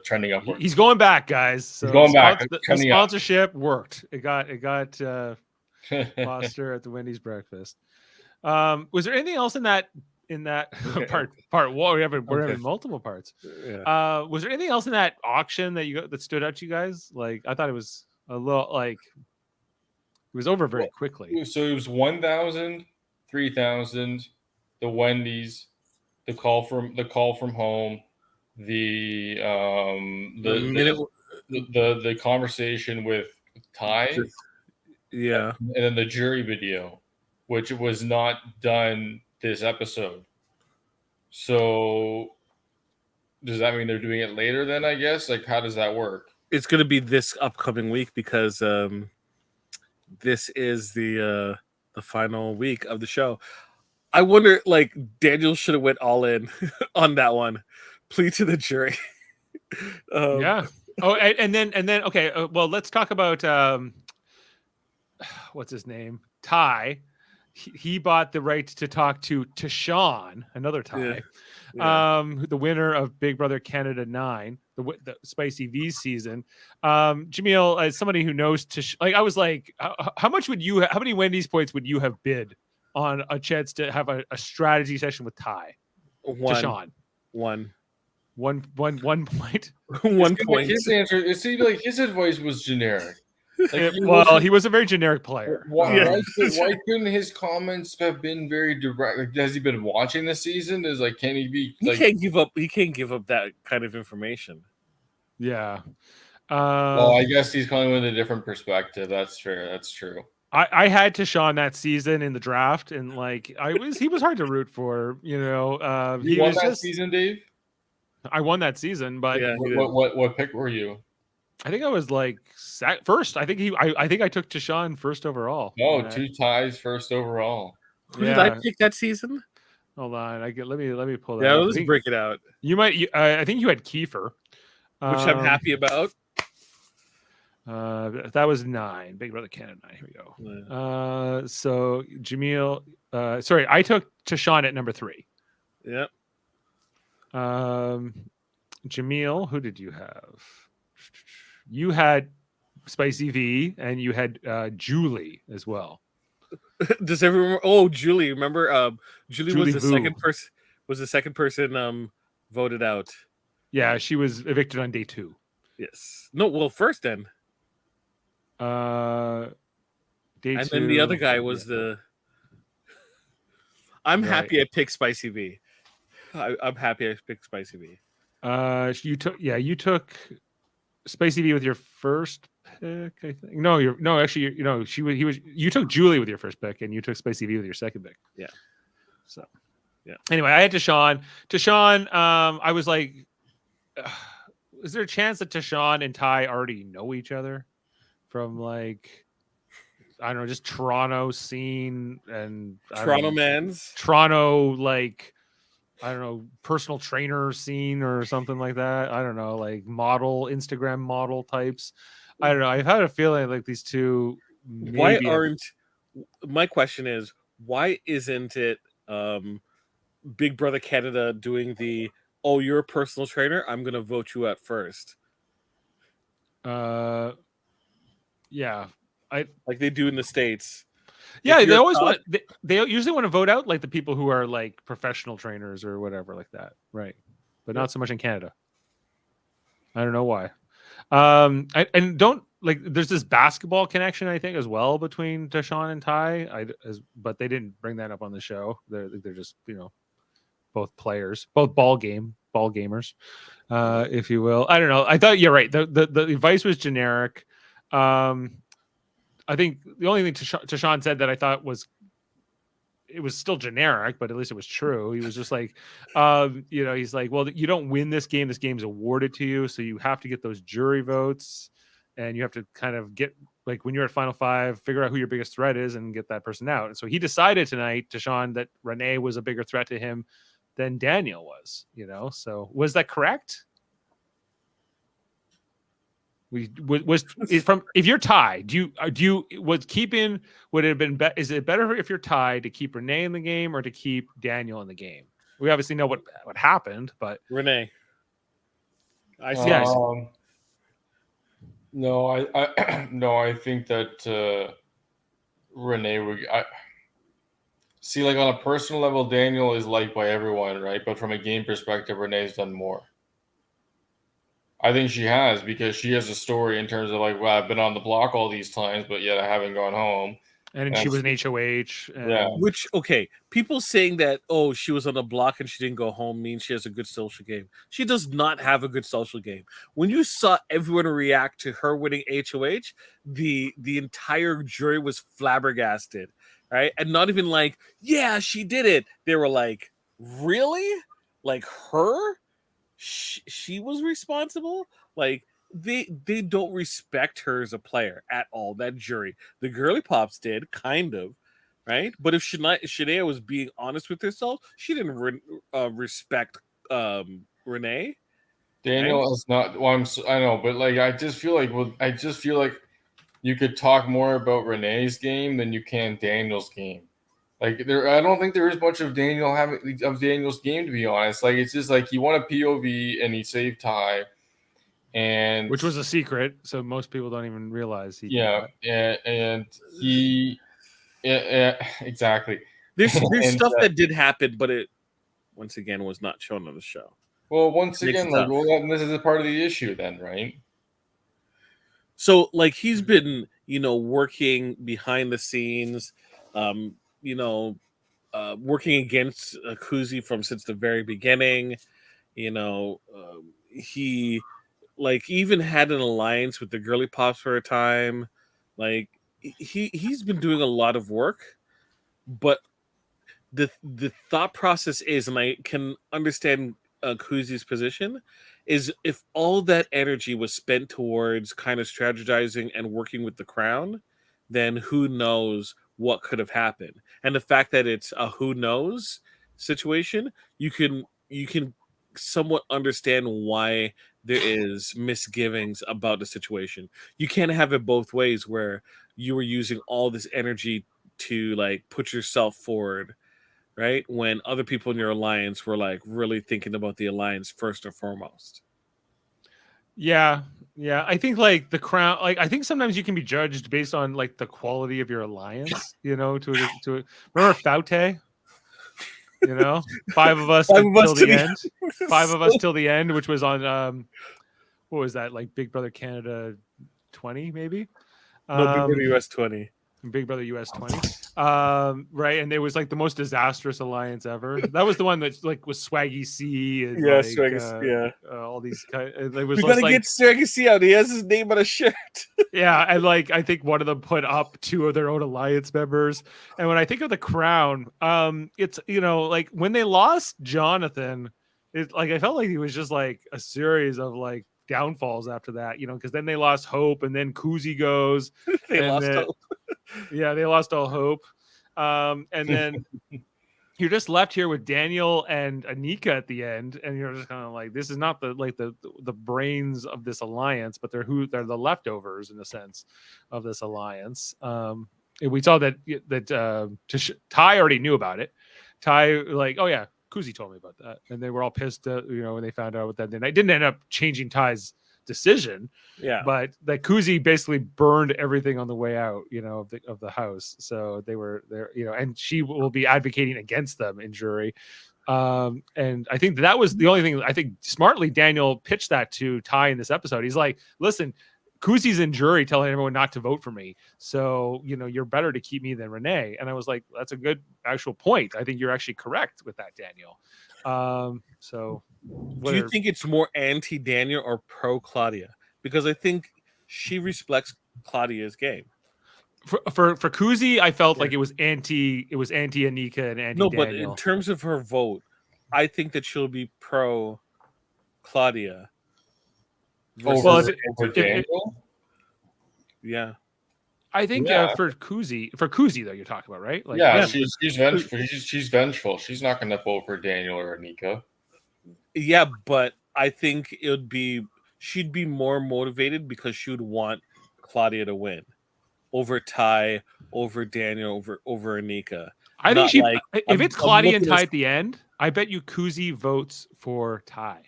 trending upward. He's going back, guys. So He's going back. The Trending up. sponsorship worked. It got Foster at the Wendy's breakfast. Was there anything else in that part one? We're having multiple parts. Yeah. Was there anything else in that auction that stood out to you guys? Like, I thought it was a little like it was over very quickly. So it was 1,000, 3,000, the Wendy's, the call from home, the conversation with Ty, Yeah. and then the jury video, which was not done this episode. So does that mean they're doing it later then, I guess? Like, how does that work? It's going to be this upcoming week because this is the final week of the show. I wonder, like, Daniel should have went all in on that one. Plea to the jury. Yeah. Oh, and then okay. Well, let's talk about what's his name? Ty. He bought the right to talk to Tashawn, another Ty, the winner of Big Brother Canada 9, the Spicy V season. Jaemeel, as somebody who knows I was like, how many Wendy's points would you have bid on a chance to have a strategy session with Ty? Tashawn. One point. 1 point. His answer, it seemed like his advice was generic. Like, he was a very generic player. Why couldn't his comments have been very direct? Like, has he been watching the season? Is like, can he be? Like, he can't give up that kind of information. Yeah. Well, I guess he's coming with a different perspective. That's fair. That's true. I had Tashawn that season in the draft, and like he was hard to root for. You know, You won that season, Dave. I won that season, but what pick were you? I think I was like first. I think I took Tashawn first overall. Oh, 2 ties first overall. Who did I pick that season? Hold on, let me pull that. Yeah, let's break it out. You might. I think you had Kiefer, which I'm happy about. That was 9. Big Brother Canada 9. Here we go. Yeah. So Jaemeel. Sorry, I took Tashawn at number 3. Yep. Jaemeel, who did you have? You had Spicy V, and you had Julie as well. Does everyone remember? Oh, Julie! Remember, Julie was the who? second person. Was the second person voted out? Yeah, she was evicted on day 2. Yes. No. Well, first then. Day and 2. Then the other guy was the. I'm happy I picked Spicy V. I'm happy I picked Spicy V. You took Spicy V with your first pick, I think. You took Julie with your first pick, and you took Spicy V with your second pick. Yeah. So, yeah. Anyway, I had Tashawn. I was like, is there a chance that Tashawn and Ty already know each other from like, I don't know, just Toronto scene and Toronto, like, I don't know, personal trainer scene or something like that. I don't know, like Instagram model types. I don't know. I've had a feeling like these two. My question is, why isn't it Big Brother Canada doing the, oh, you're a personal trainer, I'm going to vote you out first? Yeah. Like they do in the States. Yeah, they always want. They usually want to vote out like the people who are like professional trainers or whatever like that, right? But not so much in Canada. I don't know why. And don't like. There's this basketball connection, I think, as well between Tashawn and Ty. But they didn't bring that up on the show. They're just both players, both ball gamers, if you will. I don't know. I thought you're right. The advice was generic. I think the only thing Tashawn said that I thought was it was still generic, but at least it was true. He was just like, he's like, well, you don't win this game. This game's awarded to you. So you have to get those jury votes and you have to kind of get like when you're at Final Five, figure out who your biggest threat is and get that person out. And so he decided tonight, Deshaun, that Renee was a bigger threat to him than Daniel was. So was that correct? If you're tied, would it have been is it better if you're tied to keep Renee in the game or to keep Daniel in the game? We obviously know what happened, but Renee. I see. Yes. No, I think that Renee would. See, like on a personal level, Daniel is liked by everyone, right? But from a game perspective, Renee's done more. I think she has, because she has a story in terms of like, well, I've been on the block all these times, but yet I haven't gone home. And she was an HOH. Yeah. Which, okay, people saying that, oh, she was on the block and she didn't go home means she has a good social game. She does not have a good social game. When you saw everyone react to her winning HOH, the entire jury was flabbergasted, right? And not even like, yeah, she did it. They were like, really? Like her? She was responsible? Like, they don't respect her as a player at all, that jury. The girly pops did, kind of, right? But if Shania was being honest with herself, she didn't respect Renee. Daniel right? is not. Well, I know, but like I just feel like you could talk more about Renee's game than you can Daniel's game. Like I don't think there is much of Daniel's game, to be honest. Like it's just like he won a POV and he saved Ty, and which was a secret, so most people don't even realize he did that. And he exactly. There's stuff that did happen, but it once again was not shown on the show. Well, once again, like this is a part of the issue, then, right? So, like, he's been, working behind the scenes, working against Kuzi since the very beginning. He even had an alliance with the girly pops for a time. Like, he's been doing a lot of work, but the thought process is, and I can understand Kuzi's position, is if all that energy was spent towards kind of strategizing and working with the crown, then who knows what could have happened. And the fact that it's a who knows situation, you can somewhat understand why there is misgivings about the situation. You can't have it both ways, where you were using all this energy to like put yourself forward, right, when other people in your alliance were like really thinking about the alliance first and foremost. Yeah. I think like the crown, like I think sometimes you can be judged based on like the quality of your alliance. To remember Faute. 5 of us till the end. 5 of us till the end, which was on what was that, like Big Brother Canada 20, maybe? No, Big Brother US 20. Big Brother US 20. Right, and it was like the most disastrous alliance ever. That was the one that like was Swaggy C and all these it was, we gotta get Swaggy C out. He has his name on a shirt. Yeah, and like I think one of them put up 2 of their own alliance members. And when I think of the crown, it's like when they lost Jonathan, it's like I felt like he was just like a series of like downfalls after that, because then they lost hope, and then Kuzi goes. They lost hope. Yeah, they lost all hope. And then you're just left here with Daniel and Anika at the end, and you're just kind of like, this is not the brains of this alliance, but they're the leftovers in a sense of this alliance. And we saw that Ty already knew about it. Ty like, oh yeah, Kuzi told me about that, and they were all pissed, when they found out that. Then I didn't end up changing Ty's decision, but that Kuzi basically burned everything on the way out, of the house. So they were there, and she will be advocating against them in jury. And I think that was the only thing. I think smartly Daniel pitched that to Ty in this episode. He's like, listen, Kuzi's in jury telling everyone not to vote for me, so you're better to keep me than Renee. And I was like, that's a good actual point. I think you're actually correct with that, Daniel. So do you think it's more anti-Daniel or pro-Claudia? Because I think she respects Claudia's game. For Kuzi, I felt like it was anti Anika and anti Daniel. No, but in terms of her vote, I think that she'll be pro Claudia. Over Daniel? Yeah. I think for Kuzi though, you're talking about, right? Like, yeah, she's vengeful. She's vengeful. She's not going to vote for Daniel or Anika. Yeah, but I think she'd be more motivated because she would want Claudia to win over Ty, over Daniel, over Anika. I think if it's Claudia and Ty at at the end, I bet you Kuzi votes for Ty.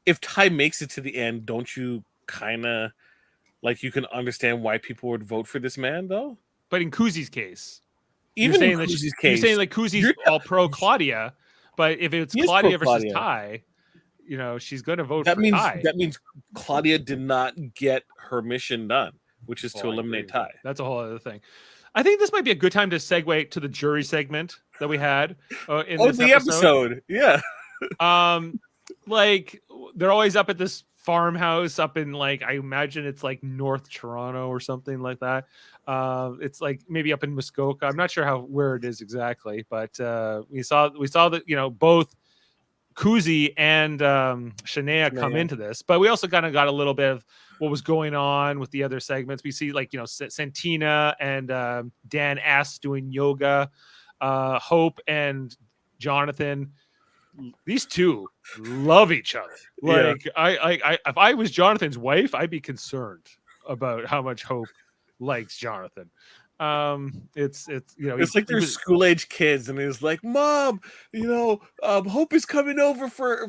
If Ty makes it to the end, don't you kind of like you can understand why people would vote for this man though? But in Kuzi's case, even in Kuzi's case, you're saying like Kuzi's all pro Claudia, but if it's Claudia versus Ty, she's going to vote for Ty. That means Claudia did not get her mission done, which is to eliminate Ty. That's a whole other thing. I think this might be a good time to segue to the jury segment that we had in this episode. Yeah. Like they're always up at this farmhouse up in like, I imagine it's like North Toronto or something like that. It's like maybe up in Muskoka. I'm not sure where it is exactly, but we saw that, both Kuzi and Shania come into this, but we also kind of got a little bit of what was going on with the other segments. We see like, Santina and Dan S doing yoga, Hope and Jonathan. These two love each other. Like I if I was Jonathan's wife, I'd be concerned about how much Hope likes Jonathan. It's like they're school age kids, and he's like, "Mom, Hope is coming over for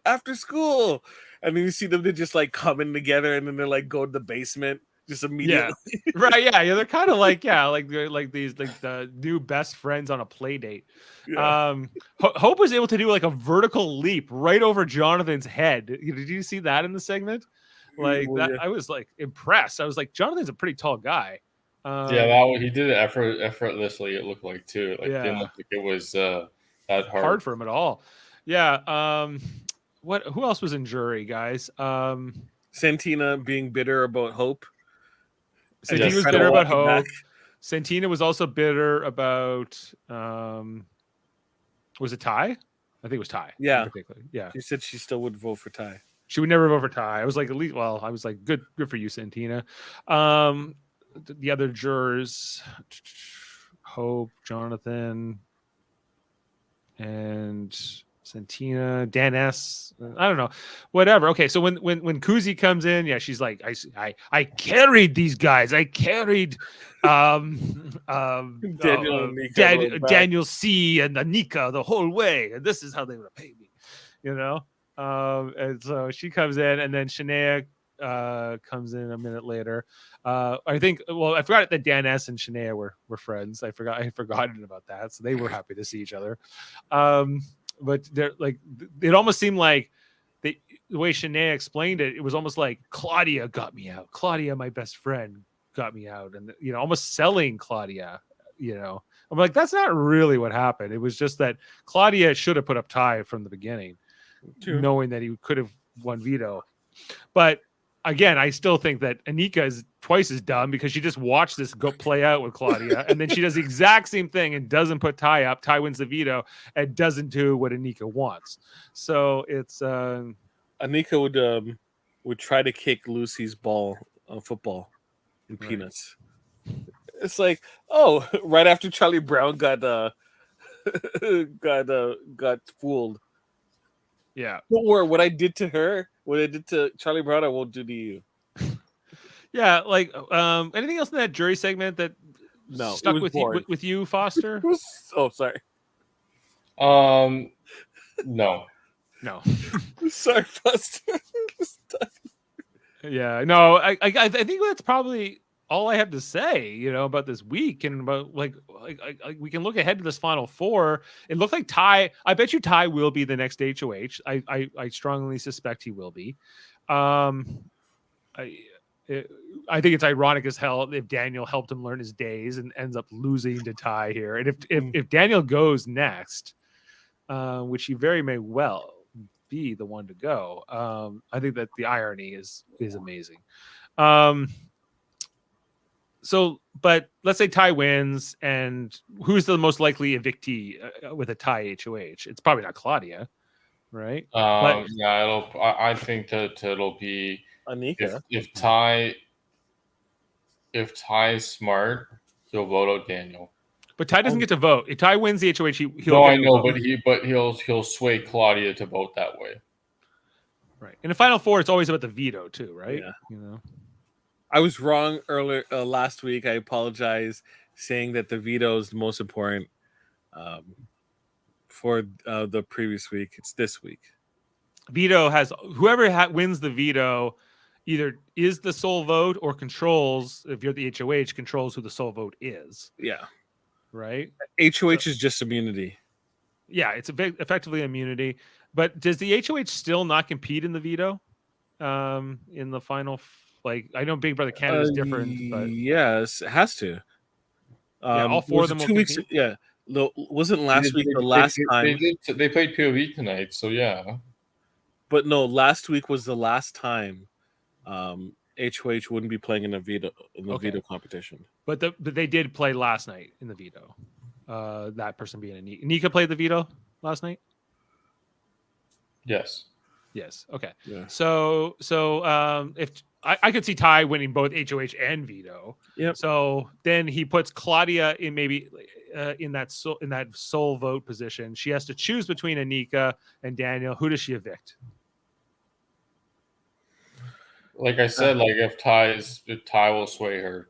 after school," and then you see them, they're just like coming together, and then they're like go to the basement just immediately. Yeah. Right? Yeah, they're kind of like they're like these like the new best friends on a play date. Yeah. Hope was able to do like a vertical leap right over Jonathan's head. Did you see that in the segment? Like that, I was like impressed. I was like, Jonathan's a pretty tall guy. He did it effortlessly. It looked like too. Like didn't look like it was that hard for him at all. Yeah. Who else was in jury, guys? Santina being bitter about Hope. Santina was bitter about Hope. Santina was also bitter about. Was it Ty? I think it was Ty. Yeah. Yeah. She said she still would vote for Ty. She would never vote for Ty. I was like, at least. Well, I was like, good for you, Santina. The other jurors, Hope, Jonathan, and Santina, Dan S. I don't know, whatever. Okay, so when Kuzi comes in, she's like, I carried these guys. I carried Daniel C. and Anika the whole way, and this is how they would pay me, and so she comes in, and then Shania comes in a minute later. I think. Well, I forgot that Dan S. and Shania were friends. I forgotten about that. So they were happy to see each other. But they're like, it almost seemed like the way Shania explained it, it was almost like Claudia got me out. Claudia, my best friend, got me out, and almost selling Claudia. I'm like, that's not really what happened. It was just that Claudia should have put up Ty from the beginning, knowing that he could have won veto. But again, I still think that Anika is twice as dumb because she just watched this go play out with Claudia, and then she does the exact same thing and doesn't put Ty up. Ty wins the veto and doesn't do what Anika wants. So it's Anika would try to kick Lucy's ball on football in Peanuts. It's like, right after Charlie Brown got fooled. Yeah. Don't worry, what I did to her, what I did to Charlie Brown, I won't do to you. Yeah, like anything else in that jury segment that stuck with you, Foster? Sorry. No. Sorry, Foster. Yeah, no, I think that's probably all I have to say, about this week, and about like we can look ahead to this Final Four. It looked like Ty. I bet you Ty will be the next HOH. I strongly suspect he will be. I think it's ironic as hell if Daniel helped him learn his days and ends up losing to Ty here. And if Daniel goes next, which he very may well be the one to go, I think that the irony is amazing. So, but let's say Ty wins, and who's the most likely evictee with a tie HOH? It's probably not Claudia, right? I think that it'll be Anika. If Ty if Ty's smart, he'll vote out Daniel. But Ty doesn't get to vote. If Ty wins the HOH, he'll No, get I to know, vote. but he'll sway Claudia to vote that way. Right. In the final four, it's always about the veto too, right? Yeah. You know. I was wrong earlier last week. I apologize, saying that the veto is the most important for the previous week. It's this week. Veto has whoever wins the veto either is the sole vote or controls, if you're the HOH, controls who the sole vote is. Yeah. Right. HOH is just immunity. Yeah, it's effectively immunity. But does the HOH still not compete in the veto? In the final, like I know Big Brother Canada is different, but yes, it has to. yeah, all four of them will 2 weeks. compete? Yeah, wasn't last week the last time? They played POV tonight, so yeah. But no, last week was the last time HOH wouldn't be playing in the veto veto competition. But they did play last night in the veto. That person being Anika. Nika played the veto last night. Yes. Yes. Okay. Yeah. So if I could see Ty winning both HOH and veto. Yep. So then he puts Claudia in maybe in that sole vote position. She has to choose between Anika and Daniel. Who does she evict? Like I said, if Ty will sway her.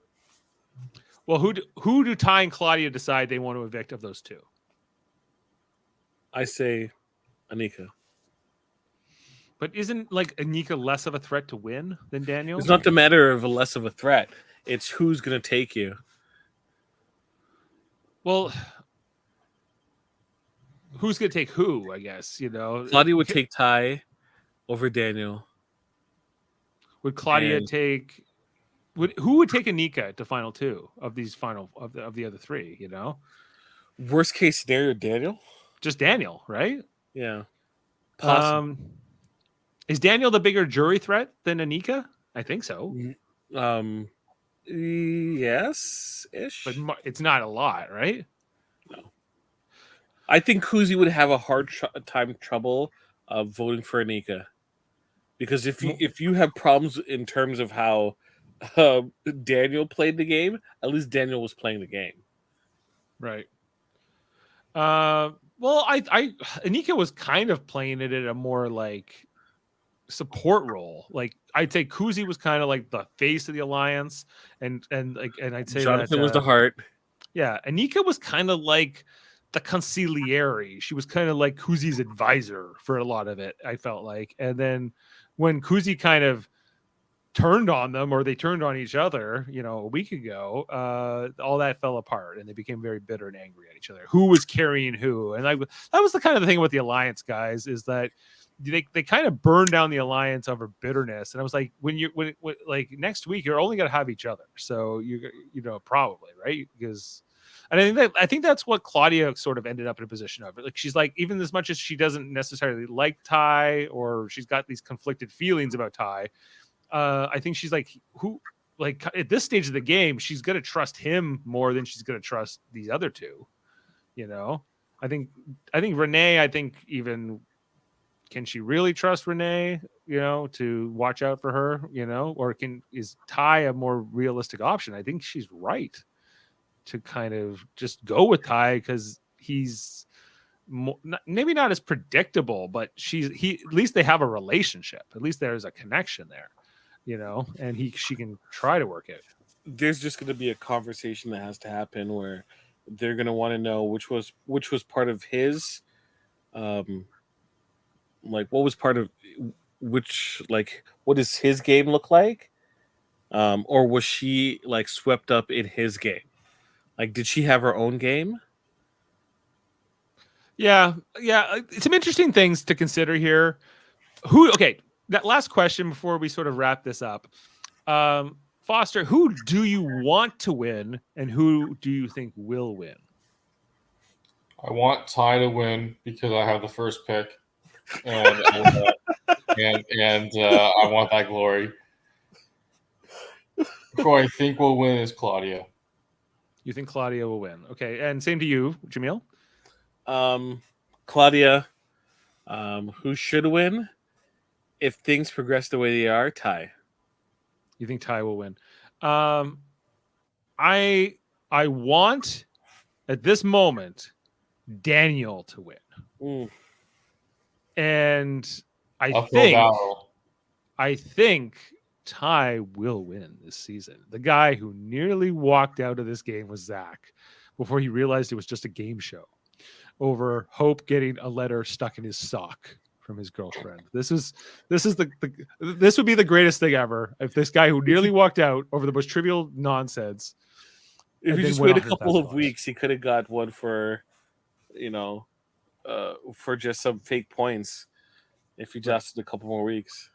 Well, who do Ty and Claudia decide they want to evict of those two? I say Anika. But isn't Anika less of a threat to win than Daniel? It's not the matter of less of a threat. It's who's going to take you. Well, who's going to take who, I guess, you know? Claudia would take Ty over Daniel. Would Claudia take... Who would take Anika to final two of these of the other three, you know? Worst case scenario, Daniel? Just Daniel, right? Yeah. Possibly. Is Daniel the bigger jury threat than Anika? I think so. Yes-ish. But it's not a lot, right? No. I think Kuzi would have a hard trouble voting for Anika. Because if you have problems in terms of how Daniel played the game, at least Daniel was playing the game. Right. Well, Anika was kind of playing it at a more support role. Like I'd say Kuzi was kind of like the face of the alliance, and I'd say Jonathan that, was the heart. Yeah, Anika was kind of like the consigliere. She was kind of like Kuzi's advisor for a lot of it, I felt like. And then when Kuzi kind of turned on them, or they turned on each other, a week ago, all that fell apart and they became very bitter and angry at each other. Who was carrying who? And that was the kind of the thing with the alliance guys, is that they kind of burned down the alliance over bitterness. And I was like, when next week, you're only going to have each other. So probably, right? Because, and I think that's what Claudia sort of ended up in a position of. Like, she's like, even as much as she doesn't necessarily like Ty, or she's got these conflicted feelings about Ty, I think she's like, at this stage of the game, she's going to trust him more than she's going to trust these other two. I think Renee, even, can she really trust Renee, to watch out for her, or is Ty a more realistic option? I think she's right to kind of just go with Ty, because he's maybe not as predictable, but at least they have a relationship. At least there's a connection there, and she can try to work it. There's just going to be a conversation that has to happen where they're going to want to know which was part of his, what was part of which, what does his game look like? Or was she swept up in his game? Did she have her own game? Yeah. Some interesting things to consider here. That last question before we sort of wrap this up. Foster, who do you want to win, and who do you think will win? I want Ty to win because I have the first pick, and I want that glory. Who I think will win is Claudia. You think Claudia will win? Okay, and same to you, Jaemeel. Claudia. Who should win? If things progress the way they are, Ty. You think Ty will win? I want at this moment Daniel to win. Mm. And I Uphill battle. think Ty will win this season. The guy who nearly walked out of this game was Zach before he realized it was just a game show over Hope getting a letter stuck in his sock from his girlfriend. This would be the greatest thing ever if this guy who nearly walked out over the most trivial nonsense. If he just waited a couple of weeks, he could have got one for, for just some fake points. If he just a couple more weeks.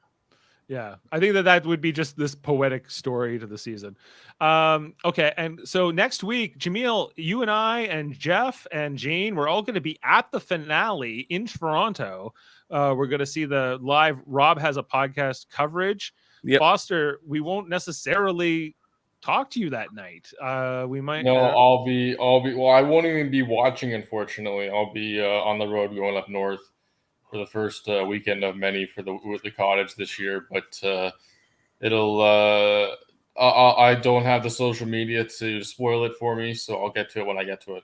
Yeah, I think that would be just this poetic story to the season. Okay, and so next week, Jaemeel, you and I and Jeff and Jane, we're all going to be at the finale in Toronto. We're going to see the live Rob Has a Podcast coverage. Yep. Foster, we won't necessarily talk to you that night. We might. No, I'll be. Well, I won't even be watching. Unfortunately, I'll be on the road going up north for the first weekend of many for the cottage this year, but it'll. I don't have the social media to spoil it for me, so I'll get to it when I get to it.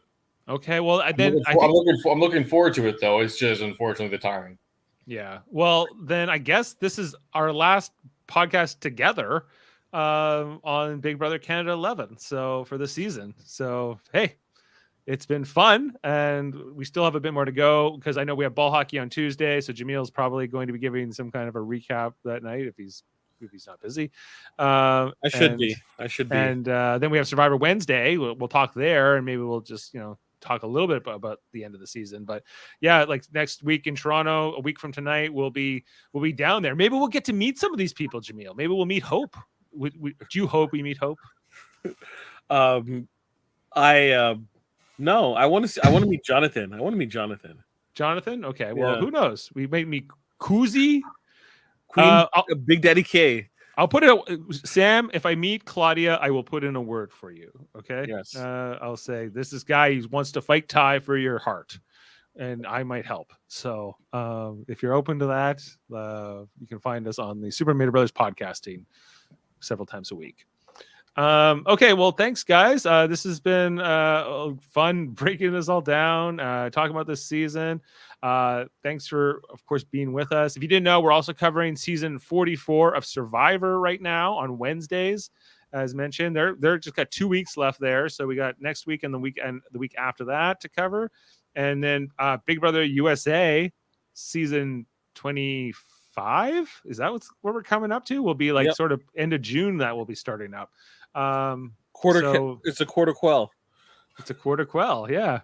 Okay, well, I'm looking forward to it though. It's just unfortunately the timing. Yeah. Well, then I guess this is our last podcast together on Big Brother Canada 11. So for the season. So hey. It's been fun, and we still have a bit more to go because I know we have ball hockey on Tuesday. So Jameel's probably going to be giving some kind of a recap that night if he's not busy. I should be. And then we have Survivor Wednesday. We'll talk there, and maybe we'll just talk a little bit about the end of the season. But yeah, like next week in Toronto, a week from tonight, we'll be down there. Maybe we'll get to meet some of these people, Jaemeel. Maybe we'll meet Hope. Do you hope we meet Hope? No, I want to meet Jonathan. Jonathan? Okay. Well, who knows? We might meet Kuzi. Big Daddy K. I'll put it, Sam, if I meet Claudia, I will put in a word for you. Okay. Yes. I'll say, this is guy who wants to fight Ty for your heart, and I might help. So if you're open to that, you can find us on the Super Mario Brothers podcasting several times a week. Okay, well, thanks, guys. This has been fun breaking this all down, talking about this season. Thanks for, of course, being with us. If you didn't know, we're also covering season 44 of Survivor right now on Wednesdays. As mentioned, they're just got 2 weeks left there, so we got next week and the week after that to cover, and then Big Brother USA season 25. Is that what we're coming up to? We'll be like sort of end of June that will be starting up. It's a quarter quell. It's a quarter quell, yeah.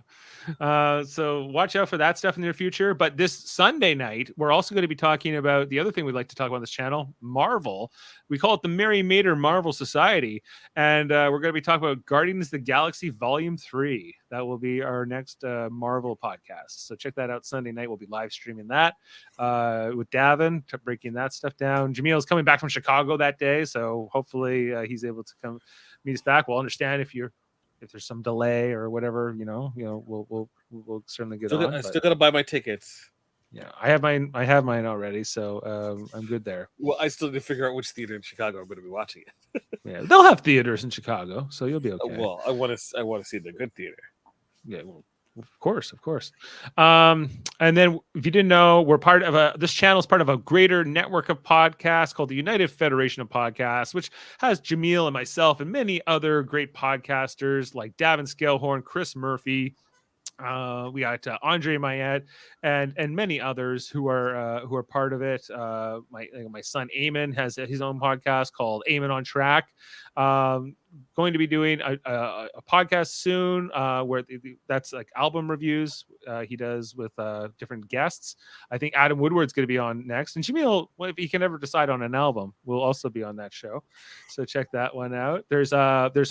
So watch out for that stuff in the near future. But this Sunday night, we're also going to be talking about the other thing we'd like to talk about on this channel, Marvel. We call it the Mary Mater Marvel Society. And we're going to be talking about Guardians of the Galaxy Volume 3. That will be our next Marvel podcast. So check that out Sunday night. We'll be live streaming that with Davan, breaking that stuff down. Jameel's coming back from Chicago that day. So hopefully he's able to come meet us back. We'll understand if there's some delay or whatever, we'll certainly get on. I still got to buy my tickets. Yeah, I have mine already, so I'm good there. Well, I still need to figure out which theater in Chicago I'm going to be watching it. Yeah, they'll have theaters in Chicago, so you'll be okay. Well, I want to see the good theater. Yeah, well, of course. And then, if you didn't know, we're part of this channel is part of a greater network of podcasts called the United Federation of Podcasts, which has Jaemeel and myself and many other great podcasters like Davan Skelhorn, Chris Murphy. We got Andre Mayette and many others who are part of it. My son Eamon has his own podcast called Eamon on Track. Going to be doing a podcast soon where that's like album reviews he does with different guests. I think Adam Woodward's going to be on next, and Jaemeel, if he can ever decide on an album, will also be on that show. So check that one out. There's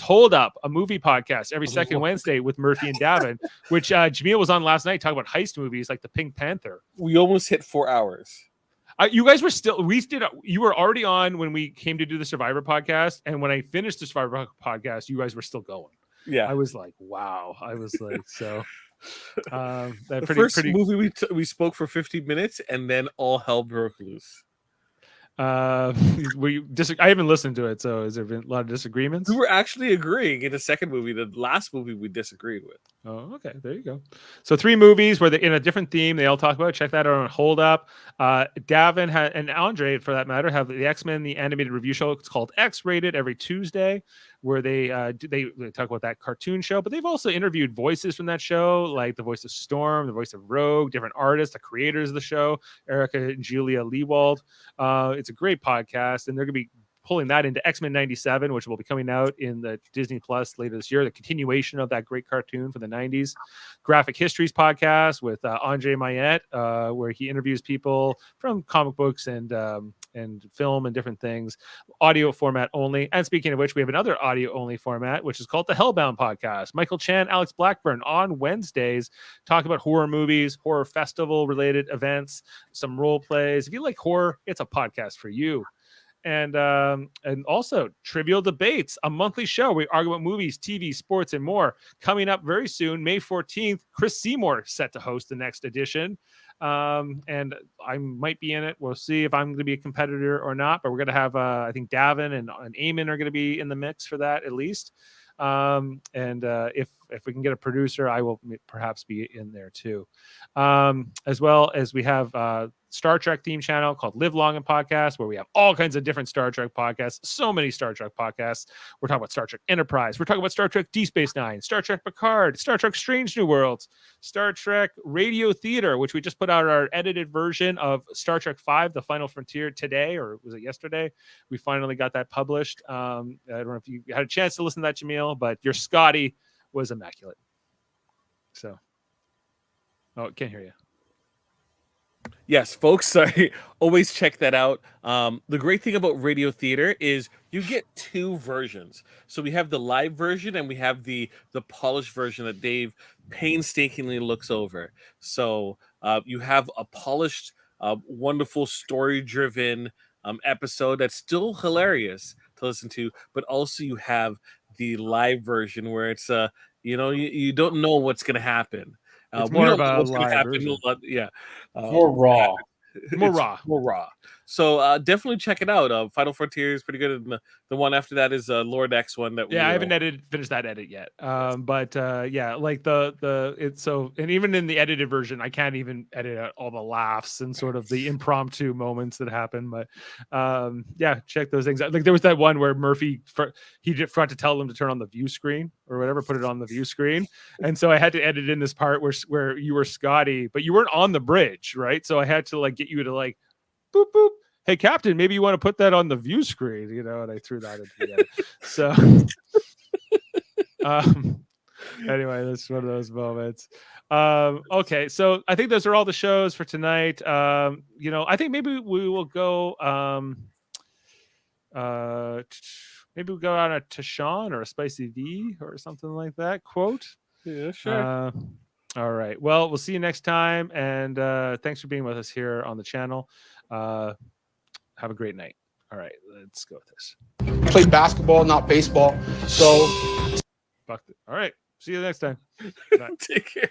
Hold Up, a movie podcast every second Wednesday with Murphy and Davan, which Jaemeel was on last night talking about heist movies like the Pink Panther. We almost hit 4 hours. You guys were you were already on when we came to do the Survivor podcast. And when I finished the Survivor podcast, you guys were still going. Yeah. I was like, wow. I was like, so the first movie we spoke for 50 minutes and then all hell broke loose. I haven't listened to it, so has there been a lot of disagreements? We were actually agreeing in the second movie. The last movie we disagreed with. Oh, okay. There you go. So 3 movies where they're in a different theme. They all talk about it. Check that out on Hold Up. Davan and Andre, for that matter, have the X-Men, the animated review show. It's called X-Rated every Tuesday, where they talk about that cartoon show. But they've also interviewed voices from that show, like the voice of Storm, the voice of Rogue, different artists, the creators of the show, Erica and Julia Leewald. It's a great podcast, and they're going to be pulling that into X-Men 97, which will be coming out in the Disney Plus later this year, the continuation of that great cartoon from the 90s. Graphic Histories podcast with Andre Mayette, where he interviews people from comic books and film and different things, audio format only. And speaking of which, we have another audio only format, which is called the Hellbound podcast. Michael Chan, Alex Blackburn on Wednesdays talk about horror movies, horror festival related events, some role plays. If you like horror, it's a podcast for you. And also Trivial Debates, a monthly show where we argue about movies, TV, sports, and more. Coming up very soon, May 14th, Chris Seymour set to host the next edition. And I might be in it. We'll see if I'm going to be a competitor or not. But we're going to have, I think Davan and Eamon are going to be in the mix for that at least. If we can get a producer, I will perhaps be in there too. As well as we have Star Trek theme channel called Live Long and Podcast, where we have all kinds of different Star Trek podcasts. So many Star Trek podcasts. We're talking about Star Trek Enterprise. We're talking about Star Trek Deep Space Nine, Star Trek Picard, Star Trek Strange New Worlds, Star Trek Radio Theater, which we just put out our edited version of Star Trek V, The Final Frontier today, or was it yesterday? We finally got that published. I don't know if you had a chance to listen to that, Jaemeel, but your Scotty was immaculate. So, can't hear you. Yes, folks. Sorry. Always check that out. The great thing about Radio Theater is you get 2 versions. So we have the live version and we have the polished version that Dave painstakingly looks over. So you have a polished, wonderful, story-driven episode that's still hilarious to listen to, but also you have the live version where it's you don't know what's going to happen. It's more of a live version. Yeah. More raw. More raw. More raw. So definitely check it out. Final Frontier is pretty good. And the one after that is Lord X one. I haven't finished that edit yet. But like it's so, and even in the edited version, I can't even edit out all the laughs and sort of the impromptu moments that happen. But check those things out. Like there was that one where Murphy he forgot to tell them to turn on the view screen or whatever, put it on the view screen, and so I had to edit in this part where you were Scotty, but you weren't on the bridge, right? So I had to like get you to like boop boop. Hey, Captain, maybe you want to put that on the view screen, and I threw that into the edit. So anyway, that's one of those moments. Okay, so I think those are all the shows for tonight. I think maybe we will go maybe we'll go on a Tashawn or a Spicy V or something like that. Quote. Yeah, sure. All right. Well, we'll see you next time, and thanks for being with us here on the channel. Have a great night. All right, let's go with this. Play basketball, not baseball. So, all right. See you next time. Take care.